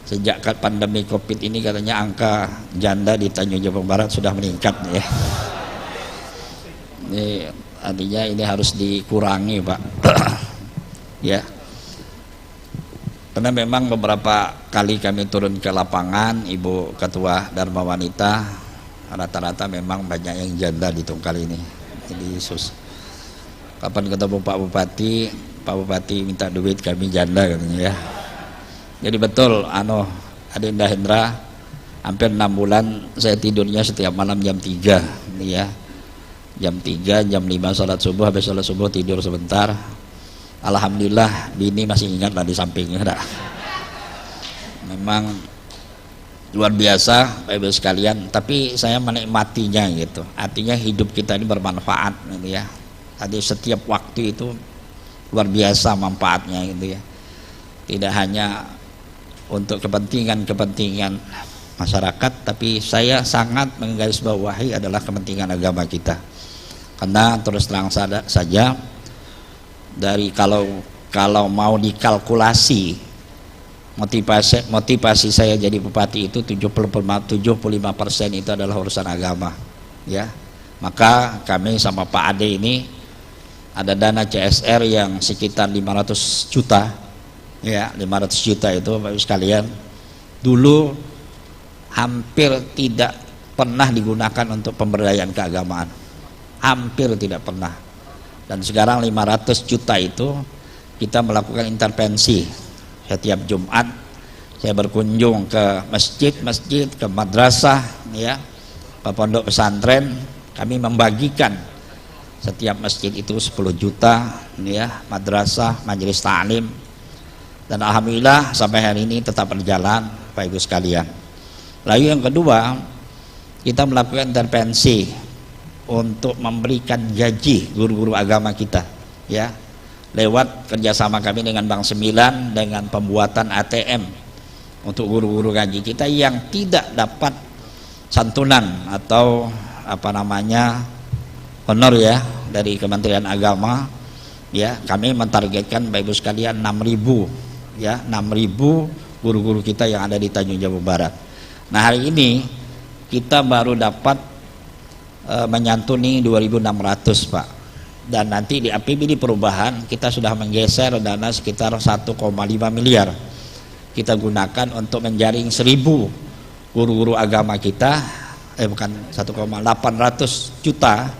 sejak pandemi Covid ini katanya angka janda di Tanjung Jabung Barat sudah meningkat, ya. Ini artinya ini harus dikurangi, Pak. Ya. Karena memang beberapa kali kami turun ke lapangan, Ibu Ketua Dharma Wanita, rata-rata memang banyak yang janda di Tungkal ini. Jadi kapan ketemu Pak Bupati minta duit, kami janda katanya, ya. Jadi betul, Adinda Hendra, hampir 6 bulan saya tidurnya setiap malam jam 3, ya. Jam 3, jam 5 sholat subuh, habis sholat subuh tidur sebentar. Alhamdulillah bini masih ingat lah di sampingnya. Memang luar biasa Bapak Ibu sekalian, tapi saya menikmatinya gitu. Artinya hidup kita ini bermanfaat, gitu, ya. Tadi setiap waktu itu luar biasa manfaatnya, gitu, ya. Tidak hanya untuk kepentingan masyarakat, tapi saya sangat menggarisbawahi adalah kepentingan agama kita. Karena terus terang saja, dari kalau mau dikalkulasi motivasi saya jadi bupati itu 75% itu adalah urusan agama, ya. Maka kami sama Pak Ade ini ada dana CSR yang sekitar 500 juta, ya, 500 juta itu Bapak Ibu sekalian. Dulu hampir tidak pernah digunakan untuk pemberdayaan keagamaan, hampir tidak pernah. Dan sekarang 500 juta itu kita melakukan intervensi. Setiap Jumat saya berkunjung ke masjid-masjid, ke madrasah, ya, ke pondok pesantren. Kami membagikan setiap masjid itu 10 juta, ya, madrasah, majelis ta'lim. Dan alhamdulillah sampai hari ini tetap berjalan, Bapak Ibu sekalian. Lalu yang kedua, kita melakukan intervensi untuk memberikan gaji guru-guru agama kita, ya, lewat kerjasama kami dengan Bank Sembilan dengan pembuatan ATM untuk guru-guru gaji kita yang tidak dapat santunan atau honor, ya, dari Kementerian Agama, ya. Kami mentargetkan Bapak Ibu sekalian 6.000, ya, 6.000 guru-guru kita yang ada di Tanjung Jabung Barat. Nah, hari ini kita baru dapat menyantuni 2.600, Pak. Dan nanti di APBD perubahan kita sudah menggeser dana sekitar 1,5 miliar kita gunakan untuk menjaring 1.000 guru-guru agama kita, 800 juta,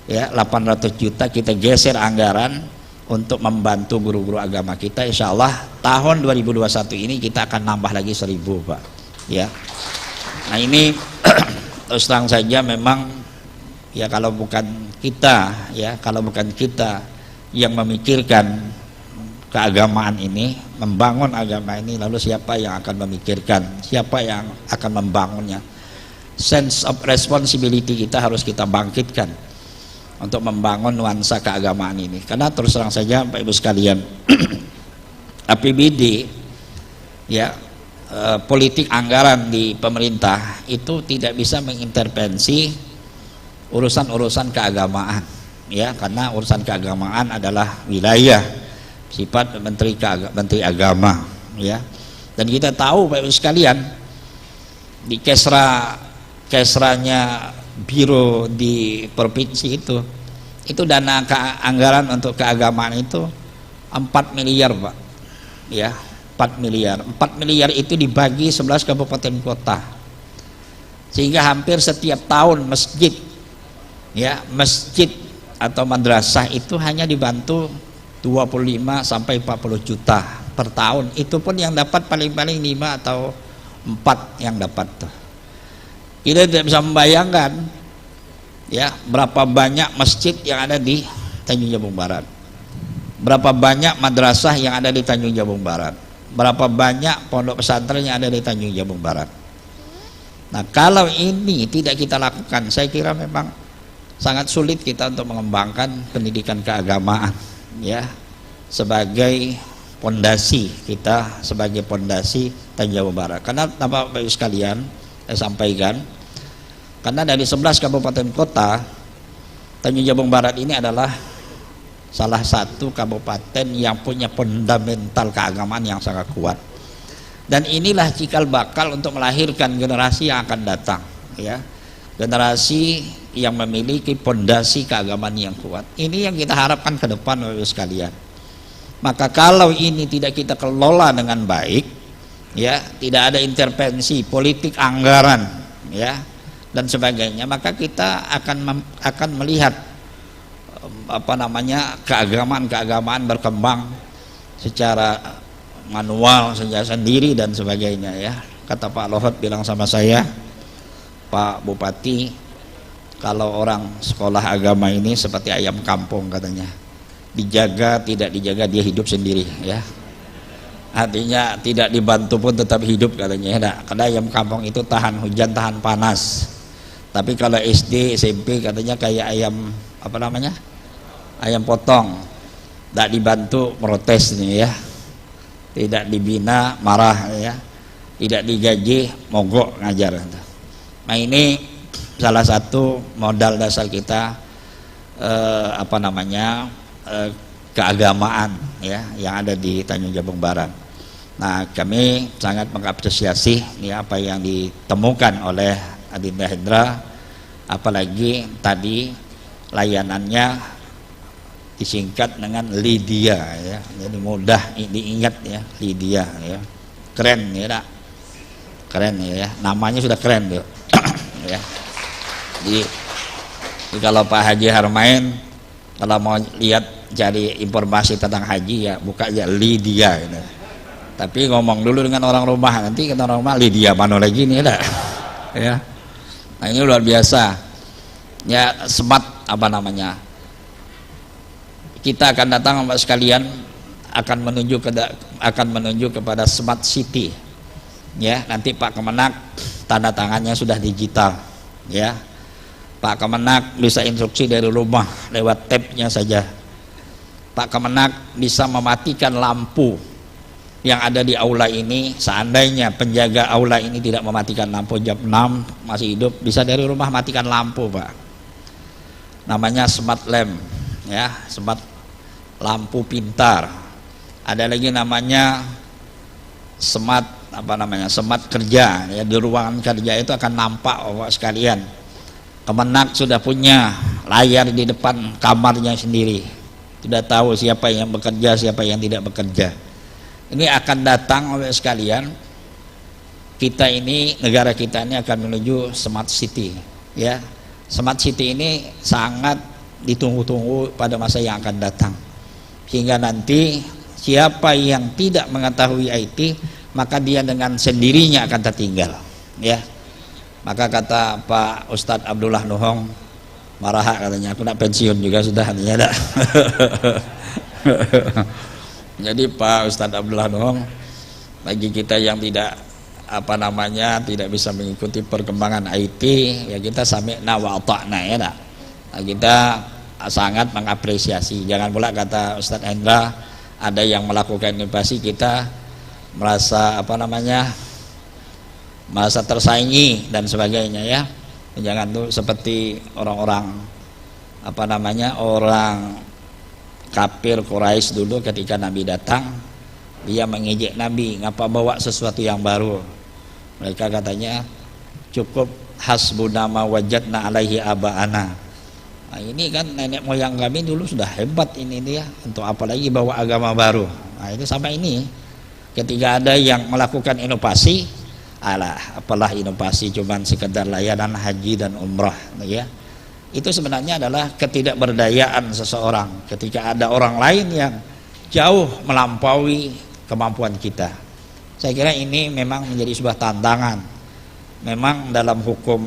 ya, 800 juta kita geser anggaran untuk membantu guru-guru agama kita. Insya Allah tahun 2021 ini kita akan nambah lagi 1.000, Pak, ya. Nah, ini terus terang saja memang, ya, kalau bukan kita yang memikirkan keagamaan ini, membangun agama ini, lalu siapa yang akan memikirkan, siapa yang akan membangunnya? Sense of responsibility kita harus kita bangkitkan untuk membangun nuansa keagamaan ini. Karena terus terang saja Bapak Ibu sekalian, APBD, ya, politik anggaran di pemerintah itu tidak bisa mengintervensi urusan-urusan keagamaan, ya, karena urusan keagamaan adalah wilayah sifat menteri agama, ya. Dan kita tahu Bapak Ibu sekalian, di kesranya biro di provinsi itu dana anggaran untuk keagamaan itu 4 miliar, Pak, ya, 4 miliar itu dibagi 11 kabupaten kota, sehingga hampir setiap tahun masjid atau madrasah itu hanya dibantu 25 sampai 40 juta per tahun. Itu pun yang dapat paling-paling 5 atau 4 yang dapat tuh. Kita tidak bisa membayangkan, ya, berapa banyak masjid yang ada di Tanjung Jabung Barat, berapa banyak madrasah yang ada di Tanjung Jabung Barat, berapa banyak pondok pesantren yang ada di Tanjung Jabung Barat. Nah, kalau ini tidak kita lakukan, saya kira memang sangat sulit kita untuk mengembangkan pendidikan keagamaan, ya, sebagai pondasi kita, sebagai pondasi Tanjung Jabung Barat. Karena Bapak Ibu sekalian, saya sampaikan, karena dari 11 kabupaten kota, Tanjung Jabung Barat ini adalah salah satu kabupaten yang punya fundamental keagamaan yang sangat kuat. Dan inilah cikal bakal untuk melahirkan generasi yang akan datang, ya, generasi yang memiliki pondasi keagamaan yang kuat. Ini yang kita harapkan ke depan, Bapak Ibu sekalian. Maka kalau ini tidak kita kelola dengan baik, ya, tidak ada intervensi politik anggaran, ya, dan sebagainya, maka kita akan melihat keagamaan berkembang secara manual saja sendiri dan sebagainya, ya. Kata Pak Luhut bilang sama saya, Pak Bupati, kalau orang sekolah agama ini seperti ayam kampung, katanya, dijaga tidak dijaga dia hidup sendiri, ya. Artinya tidak dibantu pun tetap hidup, katanya, ya. Karena ayam kampung itu tahan hujan, tahan panas. Tapi kalau SD, SMP, katanya kayak ayam ayam potong, tidak dibantu protes nih, ya, tidak dibina marah, ya, tidak digaji mogok ngajar. Nah, ini salah satu modal dasar kita keagamaan, ya, yang ada di Tanjung Jabung Barat. Nah, kami sangat mengapresiasi, ya, apa yang ditemukan oleh Adinda Hendra, apalagi tadi layanannya disingkat dengan Lydia, ya, jadi mudah diingat, ya, Lydia, ya, keren, ya, keren ya, namanya sudah keren tuh. Ya. Jadi kalau Pak Haji Harmain kalau mau lihat cari informasi tentang haji ya buka aja Lydia gitu. Tapi ngomong dulu dengan orang rumah, nanti kata orang rumah Lydia mana lagi nih ada. Ya. Nah ini luar biasa. Ya smart apa namanya? Kita akan datang Bapak sekalian akan menuju kepada smart city. Ya, nanti Pak Kemenak tanda tangannya sudah digital. Ya. Pak Kemenak bisa instruksi dari rumah lewat tab-nya saja. Pak Kemenak bisa mematikan lampu yang ada di aula ini. Seandainya penjaga aula ini tidak mematikan lampu jam 6 masih hidup, bisa dari rumah matikan lampu, Pak. Namanya smart lamp, ya, smart lampu pintar. Ada lagi namanya smart smart kerja, ya, di ruangan kerja itu akan nampak Bapak sekalian. Kemenak sudah punya layar di depan kamarnya sendiri, sudah tahu siapa yang bekerja, siapa yang tidak bekerja. Ini akan datang oleh sekalian, kita ini, negara kita ini akan menuju smart city, ya. Smart city ini sangat ditunggu-tunggu pada masa yang akan datang, sehingga nanti siapa yang tidak mengetahui IT maka dia dengan sendirinya akan tertinggal, ya. Maka kata Pak Ustadz Abdullah Nuhong Maraha, katanya aku nak pensiun juga sudah ya. Jadi Pak Ustadz Abdullah Nuhong, bagi kita yang tidak tidak bisa mengikuti perkembangan IT, ya kita sami'na wa ata'na, ya nah. Kita sangat mengapresiasi. Jangan pula kata Ustadz Hendra ada yang melakukan inovasi kita merasa merasa tersaingi dan sebagainya, ya. Jangan tuh seperti orang-orang orang kafir Quraisy dulu ketika Nabi datang, dia mengejek Nabi, ngapa bawa sesuatu yang baru. Mereka katanya cukup hasbuna ma wajadna alaihi aba'ana. Nah, ini kan nenek moyang kami dulu sudah hebat ini dia, untuk apalagi bawa agama baru. Nah, itu sampai ini ketika ada yang melakukan inovasi, apalah inovasi cuman sekedar layanan haji dan umrah, ya. Itu sebenarnya adalah ketidakberdayaan seseorang ketika ada orang lain yang jauh melampaui kemampuan kita. Saya kira ini memang menjadi sebuah tantangan. Memang dalam hukum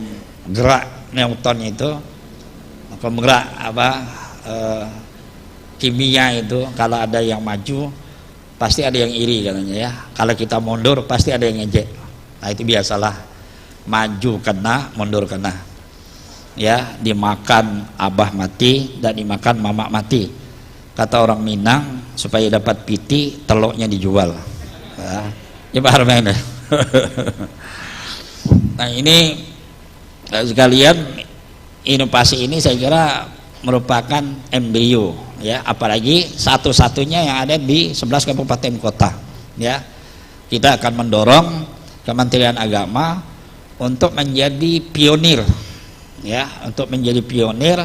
gerak Newton itu, hukum gerak kimia itu, kalau ada yang maju pasti ada yang iri katanya, ya. Kalau kita mundur pasti ada yang ngejek. Nah itu biasalah, maju kena, mundur kena, ya. Dimakan abah mati dan dimakan mamak mati. Kata orang Minang, supaya dapat piti telurnya dijual, ya Pak Harmain. Nah ini sekalian, inovasi ini saya kira merupakan embrio, ya, apalagi satu-satunya yang ada di 11 kabupaten kota, ya. Kita akan mendorong Kementerian Agama untuk menjadi pionir, ya, untuk menjadi pionir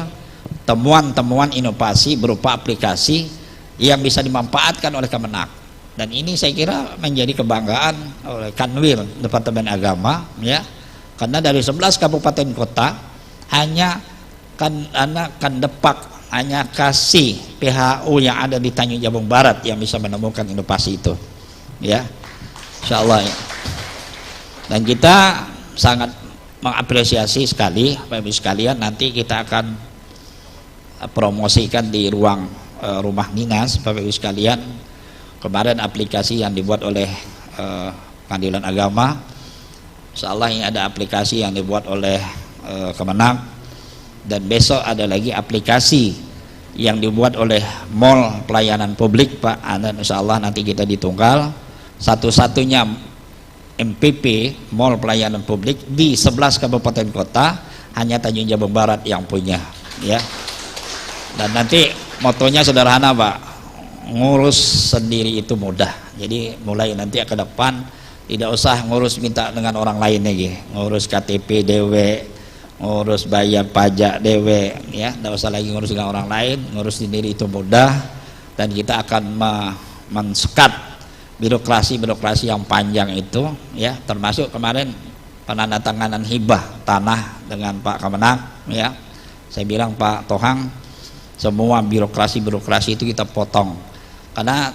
temuan-temuan inovasi berupa aplikasi yang bisa dimanfaatkan oleh Kemenak. Dan ini saya kira menjadi kebanggaan oleh Kanwil Departemen Agama, ya, karena dari 11 kabupaten kota hanya Kandepak hanya kasih PHU yang ada di Tanjung Jabung Barat yang bisa menemukan inovasi itu, ya, insyaallah, ya. Dan kita sangat mengapresiasi sekali Bapak Ibu sekalian. Nanti kita akan promosikan di ruang rumah dinas Bapak Ibu sekalian. Kemarin aplikasi yang dibuat oleh Pengadilan Agama, insyaallah ini ada aplikasi yang dibuat oleh Kemenak, dan besok ada lagi aplikasi yang dibuat oleh Mall Pelayanan Publik Pak. Dan insyaallah nanti kita ditunggal satu-satunya MPP Mall Pelayanan Publik di 11 kabupaten kota, hanya Tanjung Jabung Barat yang punya, ya. Dan nanti motonya sederhana Pak, ngurus sendiri itu mudah. Jadi mulai nanti ke depan tidak usah ngurus minta dengan orang lain lagi, ngurus KTP dewe, ngurus bayar pajak dewe, ya, tidak usah lagi ngurus dengan orang lain, ngurus sendiri itu mudah. Dan kita akan mensekat birokrasi yang panjang itu ya, termasuk kemarin penandatanganan hibah tanah dengan Pak Kemenak ya. Saya bilang Pak Tohang, semua birokrasi itu kita potong, karena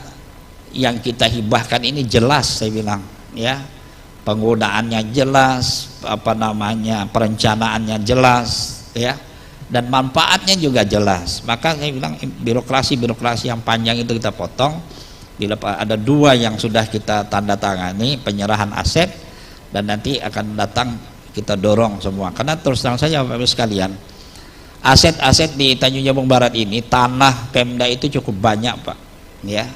yang kita hibahkan ini jelas, saya bilang ya, penggunaannya jelas, perencanaannya jelas ya, dan manfaatnya juga jelas. Maka saya bilang birokrasi yang panjang itu kita potong. Bila ada 2 yang sudah kita tanda tangani penyerahan aset, dan nanti akan datang kita dorong semua, karena terus terang saja Bapak Ibu sekalian, aset-aset di Tanjung Jabung Barat ini, tanah Pemda itu cukup banyak Pak ya.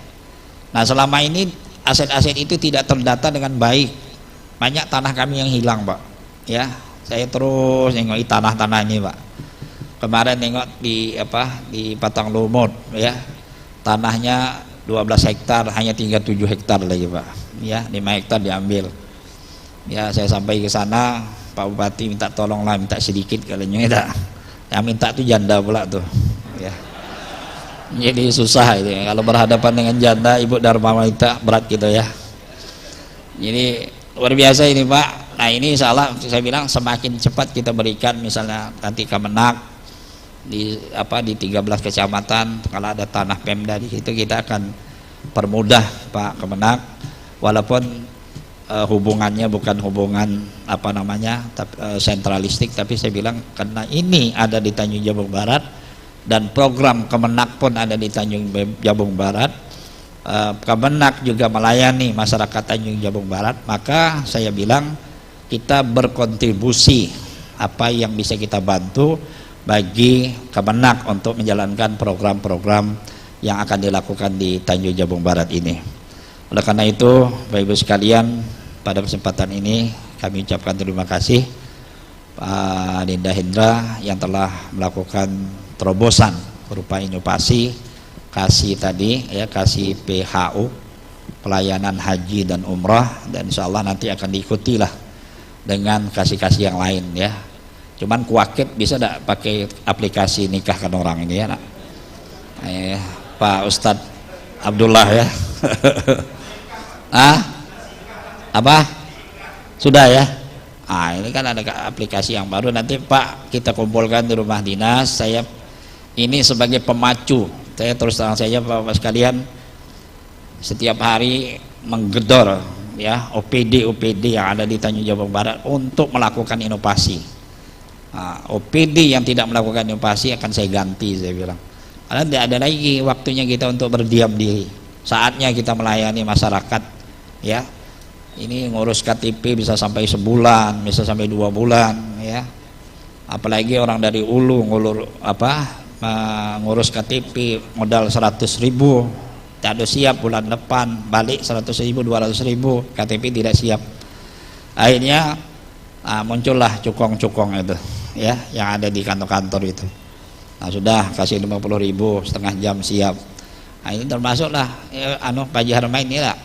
Nah selama ini aset-aset itu tidak terdata dengan baik, banyak tanah kami yang hilang Pak ya. Saya terus nengoki tanah-tanah ini Pak. Kemarin nengok di Patang Lumut ya, tanahnya 12 hektar hanya tinggal 7 hektar lagi Pak ya, 5 hektar diambil ya. Saya sampai ke sana, Pak Bupati minta tolonglah, minta sedikit kalinya ya, yang minta tuh janda pula tuh ya. Jadi susah itu ya, kalau berhadapan dengan janda ibu Dharma Wanita berat gitu ya. Jadi luar biasa ini Pak. Nah ini salah, saya bilang semakin cepat kita berikan, misalnya nanti Kemenak di 13 kecamatan, kalau ada tanah Pemda di situ kita akan permudah Pak Kemenak, walaupun hubungannya bukan hubungan sentralistik, tapi saya bilang karena ini ada di Tanjung Jabung Barat dan program Kemenak pun ada di Tanjung Jabung Barat, Kemenak juga melayani masyarakat Tanjung Jabung Barat, maka saya bilang kita berkontribusi apa yang bisa kita bantu bagi Kemenak untuk menjalankan program-program yang akan dilakukan di Tanjung Jabung Barat ini. Oleh karena itu Bapak Ibu sekalian, pada kesempatan ini kami ucapkan terima kasih Pak Dinda Hendra yang telah melakukan terobosan berupa inovasi kasih tadi ya, kasih PHU, pelayanan haji dan umrah, dan insya Allah nanti akan diikuti lah dengan kasih-kasih yang lain ya. Cuman kuakit bisa tidak pakai aplikasi nikahkan orang ini ya nak? Pak Ustadz Abdullah ya. Apa? Sudah ya? Ini kan ada aplikasi yang baru, nanti Pak kita kumpulkan di rumah dinas. Saya ini sebagai pemacu, saya terus terang saja Bapak sekalian, setiap hari menggedor ya OPD yang ada di Tanjung Jabung Barat untuk melakukan inovasi. OPD yang tidak melakukan inovasi akan saya ganti, saya bilang, karena tidak ada lagi waktunya kita untuk berdiam diri, saatnya kita melayani masyarakat ya. Ini ngurus KTP bisa sampai sebulan, bisa sampai 2 bulan ya, apalagi orang dari Ulu ngurus KTP modal 100.000, tidak siap, bulan depan balik 100.000, 200.000, KTP tidak siap. Akhirnya muncullah cukong-cukong itu ya, yang ada di kantor-kantor itu. Nah sudah kasih 50.000, setengah jam siap. Nah ini termasuklah Pak Haji Harmain ini lah,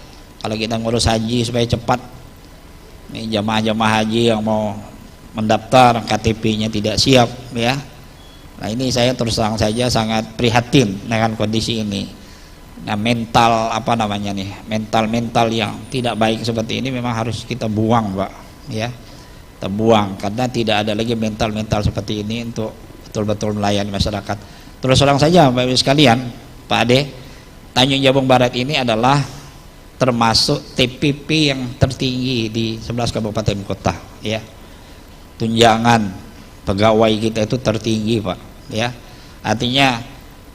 kalau kita ngurus haji supaya cepat, ini jamaah-jamaah haji yang mau mendaftar KTP-nya tidak siap ya. Nah ini saya terus terang saja sangat prihatin dengan kondisi ini. Nah mental mental yang tidak baik seperti ini memang harus kita buang Pak ya, kita buang, karena tidak ada lagi mental seperti ini untuk betul-betul melayani masyarakat. Terus terang saja Bapak Ibu sekalian, Pak Ade, Tanjung Jabung Barat ini adalah termasuk TPP yang tertinggi di 11 kabupaten kota ya. Tunjangan pegawai kita itu tertinggi Pak ya. Artinya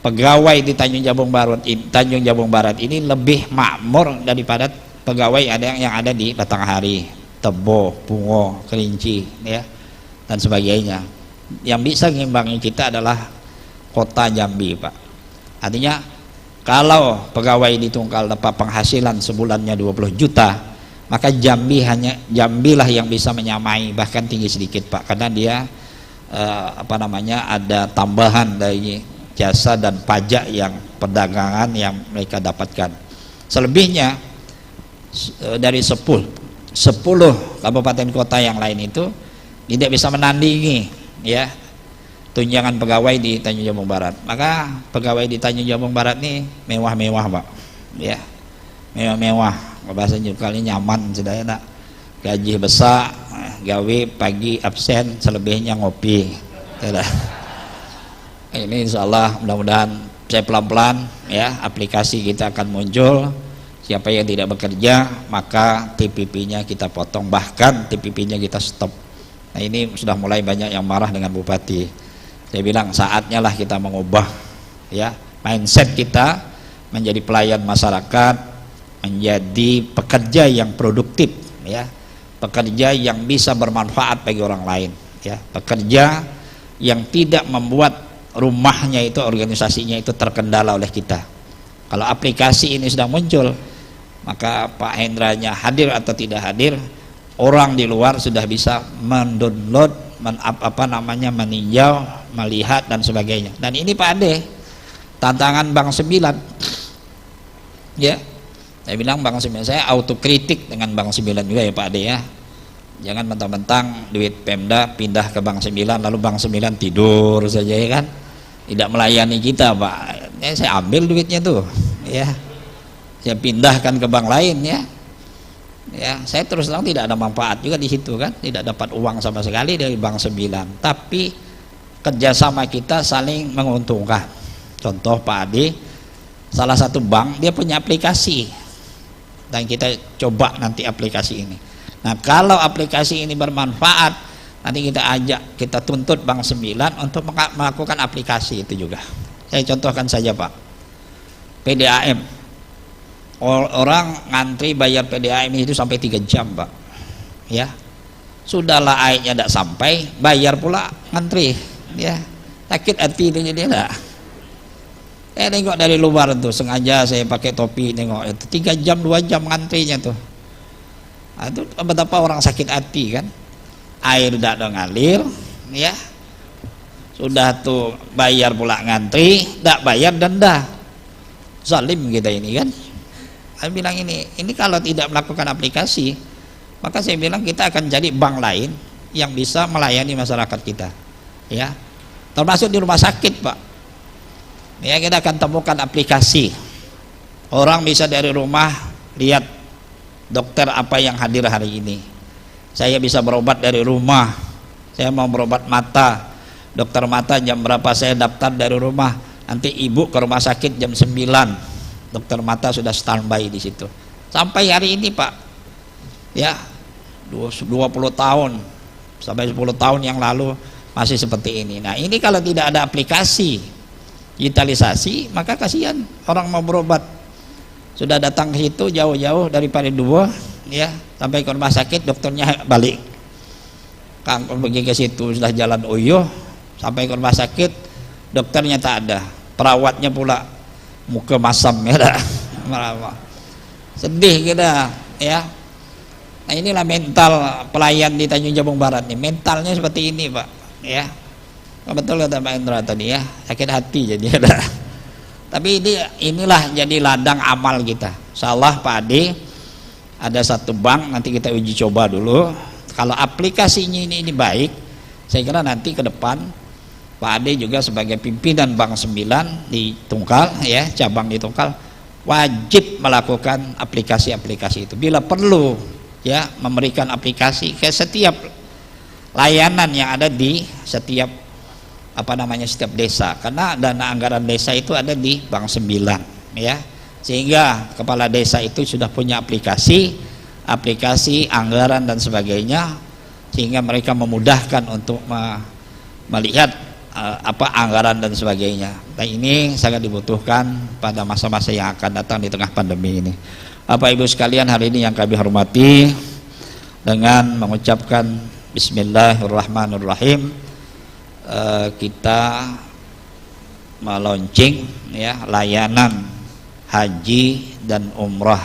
pegawai di Tanjung Jabung Barat ini lebih makmur daripada pegawai yang ada di Batanghari, Tebo, Pungo, Kerinci ya, dan sebagainya. Yang bisa mengimbangi kita adalah kota Jambi Pak. Artinya kalau pegawai di Tunggal dapat penghasilan sebulannya 20 juta, maka Jambilah yang bisa menyamai, bahkan tinggi sedikit Pak, karena dia ada tambahan dari jasa dan pajak yang perdagangan yang mereka dapatkan. Selebihnya dari 10 kabupaten kota yang lain itu tidak bisa menandingi ya tunjangan pegawai di Tanjung Jabung Barat. Maka pegawai di Tanjung Jabung Barat ini mewah-mewah Pak ya, mewah-mewah, bahasa Jogja nyaman sudah enak, gaji besar, gawe pagi absen, selebihnya ngopi. Ini insya Allah mudah-mudahan saya pelan-pelan ya, aplikasi kita akan muncul. Siapa yang tidak bekerja maka TPP-nya kita potong, bahkan TPP-nya kita stop. Nah ini sudah mulai banyak yang marah dengan Bupati. Saya bilang saatnya lah kita mengubah ya mindset kita menjadi pelayan masyarakat, menjadi pekerja yang produktif ya, pekerja yang bisa bermanfaat bagi orang lain ya, pekerja yang tidak membuat rumahnya itu, organisasinya itu terkendala oleh kita. Kalau aplikasi ini sudah muncul, maka Pak Hendranya hadir atau tidak hadir, orang di luar sudah bisa mendownload, meninjau, melihat dan sebagainya. Dan ini Pak Ade, tantangan Bank 9 ya. Saya bilang Bank 9, saya autokritik dengan Bank 9 juga ya Pak Ade ya. Jangan mentang-mentang duit Pemda pindah ke Bank 9 lalu Bank 9 tidur saja ya kan, tidak melayani kita Pak ya. Saya ambil duitnya tuh ya, saya pindahkan ke bank lain ya. Ya, saya terus terang tidak ada manfaat juga di situ kan, tidak dapat uang sama sekali dari Bank 9. Tapi kerjasama kita saling menguntungkan. Contoh Pak Ade, salah satu bank dia punya aplikasi, dan kita coba nanti aplikasi ini. Nah kalau aplikasi ini bermanfaat, nanti kita ajak, kita tuntut Bank 9 untuk melakukan aplikasi itu juga. Saya contohkan saja Pak, PDAM, orang ngantri bayar PDAM itu sampai 3 jam Pak ya, sudahlah airnya tidak sampai, bayar pula ngantri ya, sakit hati dia enggak. Saya nengok dari luar tuh, sengaja saya pakai topi nengok itu 3 jam 2 jam ngantrinya tuh. Nah, itu betapa orang sakit hati kan, air tidak ada ngalir ya, sudah tuh bayar pula ngantri, tidak bayar denda, zalim kita ini kan. Saya bilang ini kalau tidak melakukan aplikasi, maka saya bilang kita akan jadi bank lain yang bisa melayani masyarakat kita ya, termasuk di rumah sakit Pak ya. Kita akan temukan aplikasi, orang bisa dari rumah lihat dokter apa yang hadir hari ini. Saya bisa berobat dari rumah, saya mau berobat mata, dokter mata jam berapa saya daftar dari rumah, nanti ibu ke rumah sakit jam 9, dokter mata sudah standby di situ. Sampai hari ini Pak ya, 20 tahun sampai 10 tahun yang lalu masih seperti ini. Nah ini kalau tidak ada aplikasi digitalisasi, maka kasihan orang mau berobat, sudah datang ke situ jauh-jauh dari Pariduo ya, sampai ke rumah sakit dokternya balik, Kang pergi ke situ sudah jalan uyuh, sampai ke rumah sakit dokternya tak ada, perawatnya pula muka masam ya, sedih kita ya. Nah inilah mental pelayan di Tanjung Jabung Barat nih, mentalnya seperti ini Pak ya. Betul kata Pak Indra tadi ya, sakit hati jadi ada. Tapi inilah jadi ladang amal kita. Insyaallah Pak Ade, ada satu bank nanti kita uji coba dulu. Kalau aplikasinya ini baik, saya kira nanti ke depan Pak Ade juga sebagai pimpinan Bank 9 di Tungkal ya, cabang di Tungkal, wajib melakukan aplikasi-aplikasi itu. Bila perlu ya, memberikan aplikasi ke setiap layanan yang ada di setiap setiap desa, karena dana anggaran desa itu ada di Bank 9 ya, sehingga kepala desa itu sudah punya aplikasi anggaran dan sebagainya, sehingga mereka memudahkan untuk melihat anggaran dan sebagainya. Nah ini sangat dibutuhkan pada masa-masa yang akan datang di tengah pandemi ini. Bapak Ibu sekalian, hari ini yang kami hormati, dengan mengucapkan Bismillahirrahmanirrahim, kita melaunching ya layanan haji dan umrah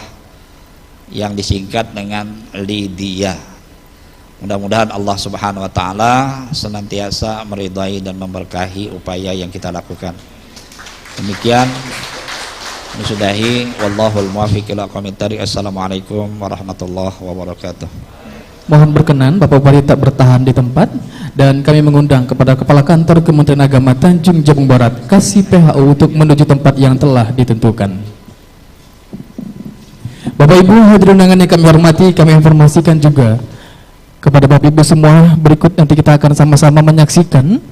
yang disingkat dengan Lydia. Mudah-mudahan Allah Subhanahu wa taala senantiasa meridai dan memberkahi upaya yang kita lakukan. Demikian disudahi, wallahul muwaffiq ila aqwamit thoriq. Assalamualaikum warahmatullahi wabarakatuh. Mohon berkenan Bapak Bupati tak bertahan di tempat, dan kami mengundang kepada Kepala Kantor Kementerian Agama Tanjung Jabung Barat kasih PHU untuk menuju tempat yang telah ditentukan. Bapak Ibu hadirin undangan yang kami hormati, kami informasikan juga kepada Bapak Ibu semua, berikut nanti kita akan sama-sama menyaksikan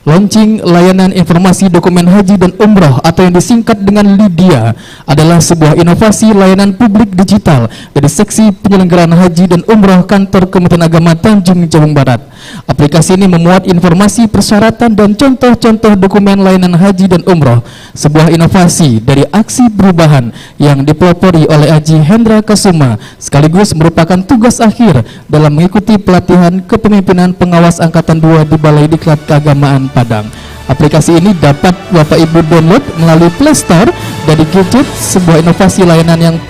launching layanan informasi dokumen haji dan umroh atau yang disingkat dengan LIDIA adalah sebuah inovasi layanan publik digital dari Seksi Penyelenggaraan Haji dan Umroh Kantor Kementerian Agama Tanjung Jabung Barat. Aplikasi ini memuat informasi persyaratan dan contoh-contoh dokumen layanan haji dan umroh, sebuah inovasi dari aksi perubahan yang dipelopori oleh Haji Hendra Kasuma sekaligus merupakan tugas akhir dalam mengikuti pelatihan kepemimpinan pengawas Angkatan 2 di Balai Diklat Keagamaan Padang. Aplikasi ini dapat Bapak Ibu download melalui Play Store dari gadget, sebuah inovasi layanan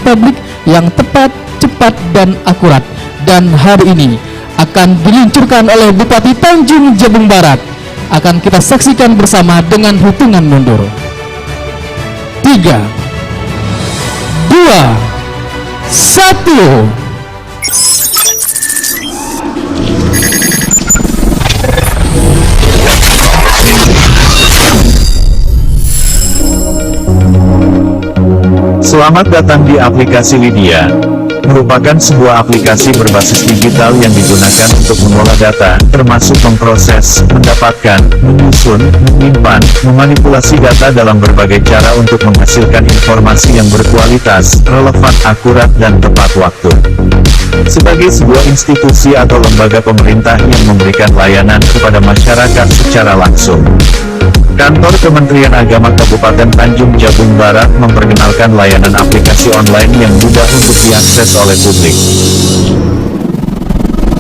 publik yang tepat, cepat dan akurat. Dan hari ini akan diluncurkan oleh Bupati Tanjung Jabung Barat. Akan kita saksikan bersama dengan hitungan mundur. 3, 2, 1. Selamat datang di aplikasi LIDIA. Merupakan sebuah aplikasi berbasis digital yang digunakan untuk mengolah data, termasuk memproses, mendapatkan, menyusun, menyimpan, memanipulasi data dalam berbagai cara untuk menghasilkan informasi yang berkualitas, relevan, akurat, dan tepat waktu. Sebagai sebuah institusi atau lembaga pemerintah yang memberikan layanan kepada masyarakat secara langsung, Kantor Kementerian Agama Kabupaten Tanjung Jabung Barat memperkenalkan layanan aplikasi online yang mudah untuk diakses oleh publik.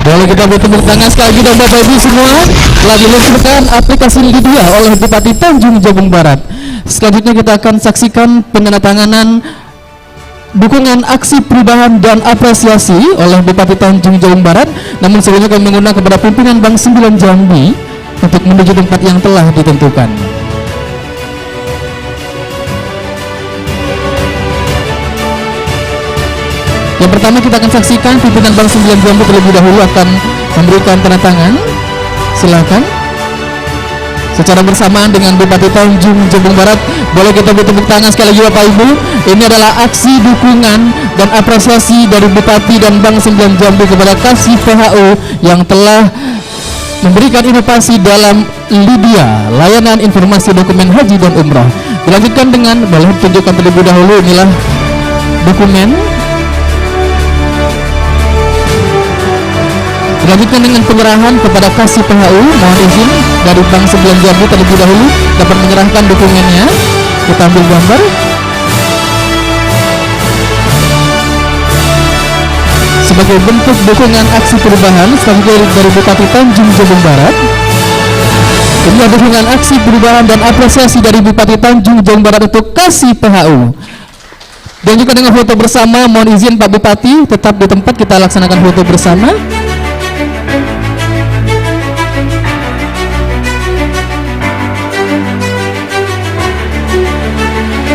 Boleh kita bertepuk tangan sekali lagi dan Bapak Ibu semua, telah diluncurkan aplikasi LIDIA oleh Bupati Tanjung Jabung Barat. Selanjutnya kita akan saksikan penandatanganan dukungan aksi perubahan dan apresiasi oleh Bupati Tanjung Jabung Barat. Namun sebelumnya kami mengundang kepada pimpinan Bank 9 Jambi untuk menuju tempat yang telah ditentukan. Yang pertama kita akan saksikan pimpinan Bank 9 Jambi terlebih dahulu akan memberikan tanda tangan. Silakan. Secara bersamaan dengan Bupati Tanjung Jabung Barat, boleh kita bertepuk tangan sekali lagi Bapak Ibu. Ini adalah aksi dukungan dan apresiasi dari Bupati dan Bank 9 Jambi kepada Kasih PHU yang telah memberikan inovasi dalam LIDIA, layanan informasi dokumen haji dan umroh. Dilanjutkan dengan, boleh tunjukkan terlebih dahulu, inilah dokumen. Dilanjutkan dengan penyerahan kepada Kasih PHU. Mohon izin dari Bank 9 Jambi terlebih dahulu dapat menyerahkan dokumennya. Kita ambil gambar. Sebagai bentuk dukungan aksi perubahan selanjutnya dari Bupati Tanjung Jabung Barat. Ini adalah dukungan aksi perubahan dan apresiasi dari Bupati Tanjung Jabung Barat untuk Kasih PHU. Dan juga dengan foto bersama, mohon izin Pak Bupati tetap di tempat, kita laksanakan foto bersama.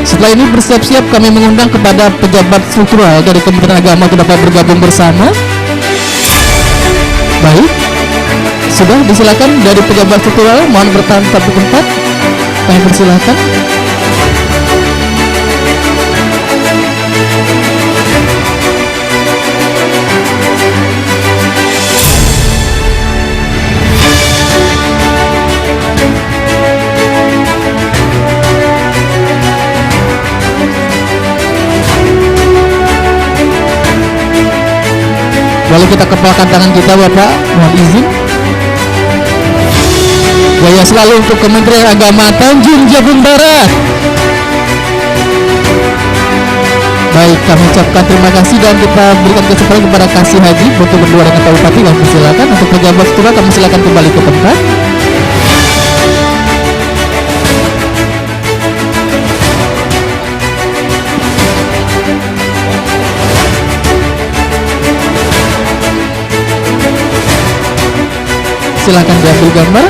Setelah ini bersiap-siap kami mengundang kepada pejabat struktural dari Kementerian Agama untuk dapat bergabung bersama. Baik, sudah disilakan dari pejabat struktural, mohon bertahan tetap di tempat. Kami persilakan. Boleh kita kepalkan tangan kita Bapak, mohon izin. Jaya selalu untuk Kementerian Agama Tanjung Jabung Barat. Baik, kami ucapkan terima kasih dan kita berikan kesempatan kepada Kasih Haji untuk berdua dengan Pak Bupati. Kami silakan untuk pejabat struktural, kami silakan kembali ke tempat. Silakan diambil gambar.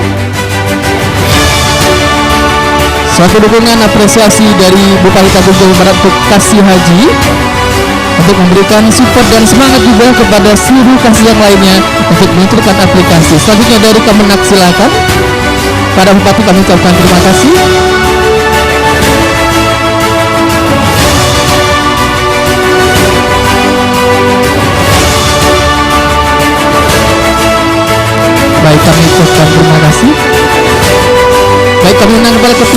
Suatu dukungan apresiasi dari Bupati Tanjung Jabung Barat untuk Kasih Haji untuk memberikan support dan semangat juga kepada seluruh kasih yang lainnya untuk meluncurkan aplikasi. Selanjutnya dari Kemenak, silakan. Para Bupati kami ucapkan terima kasih.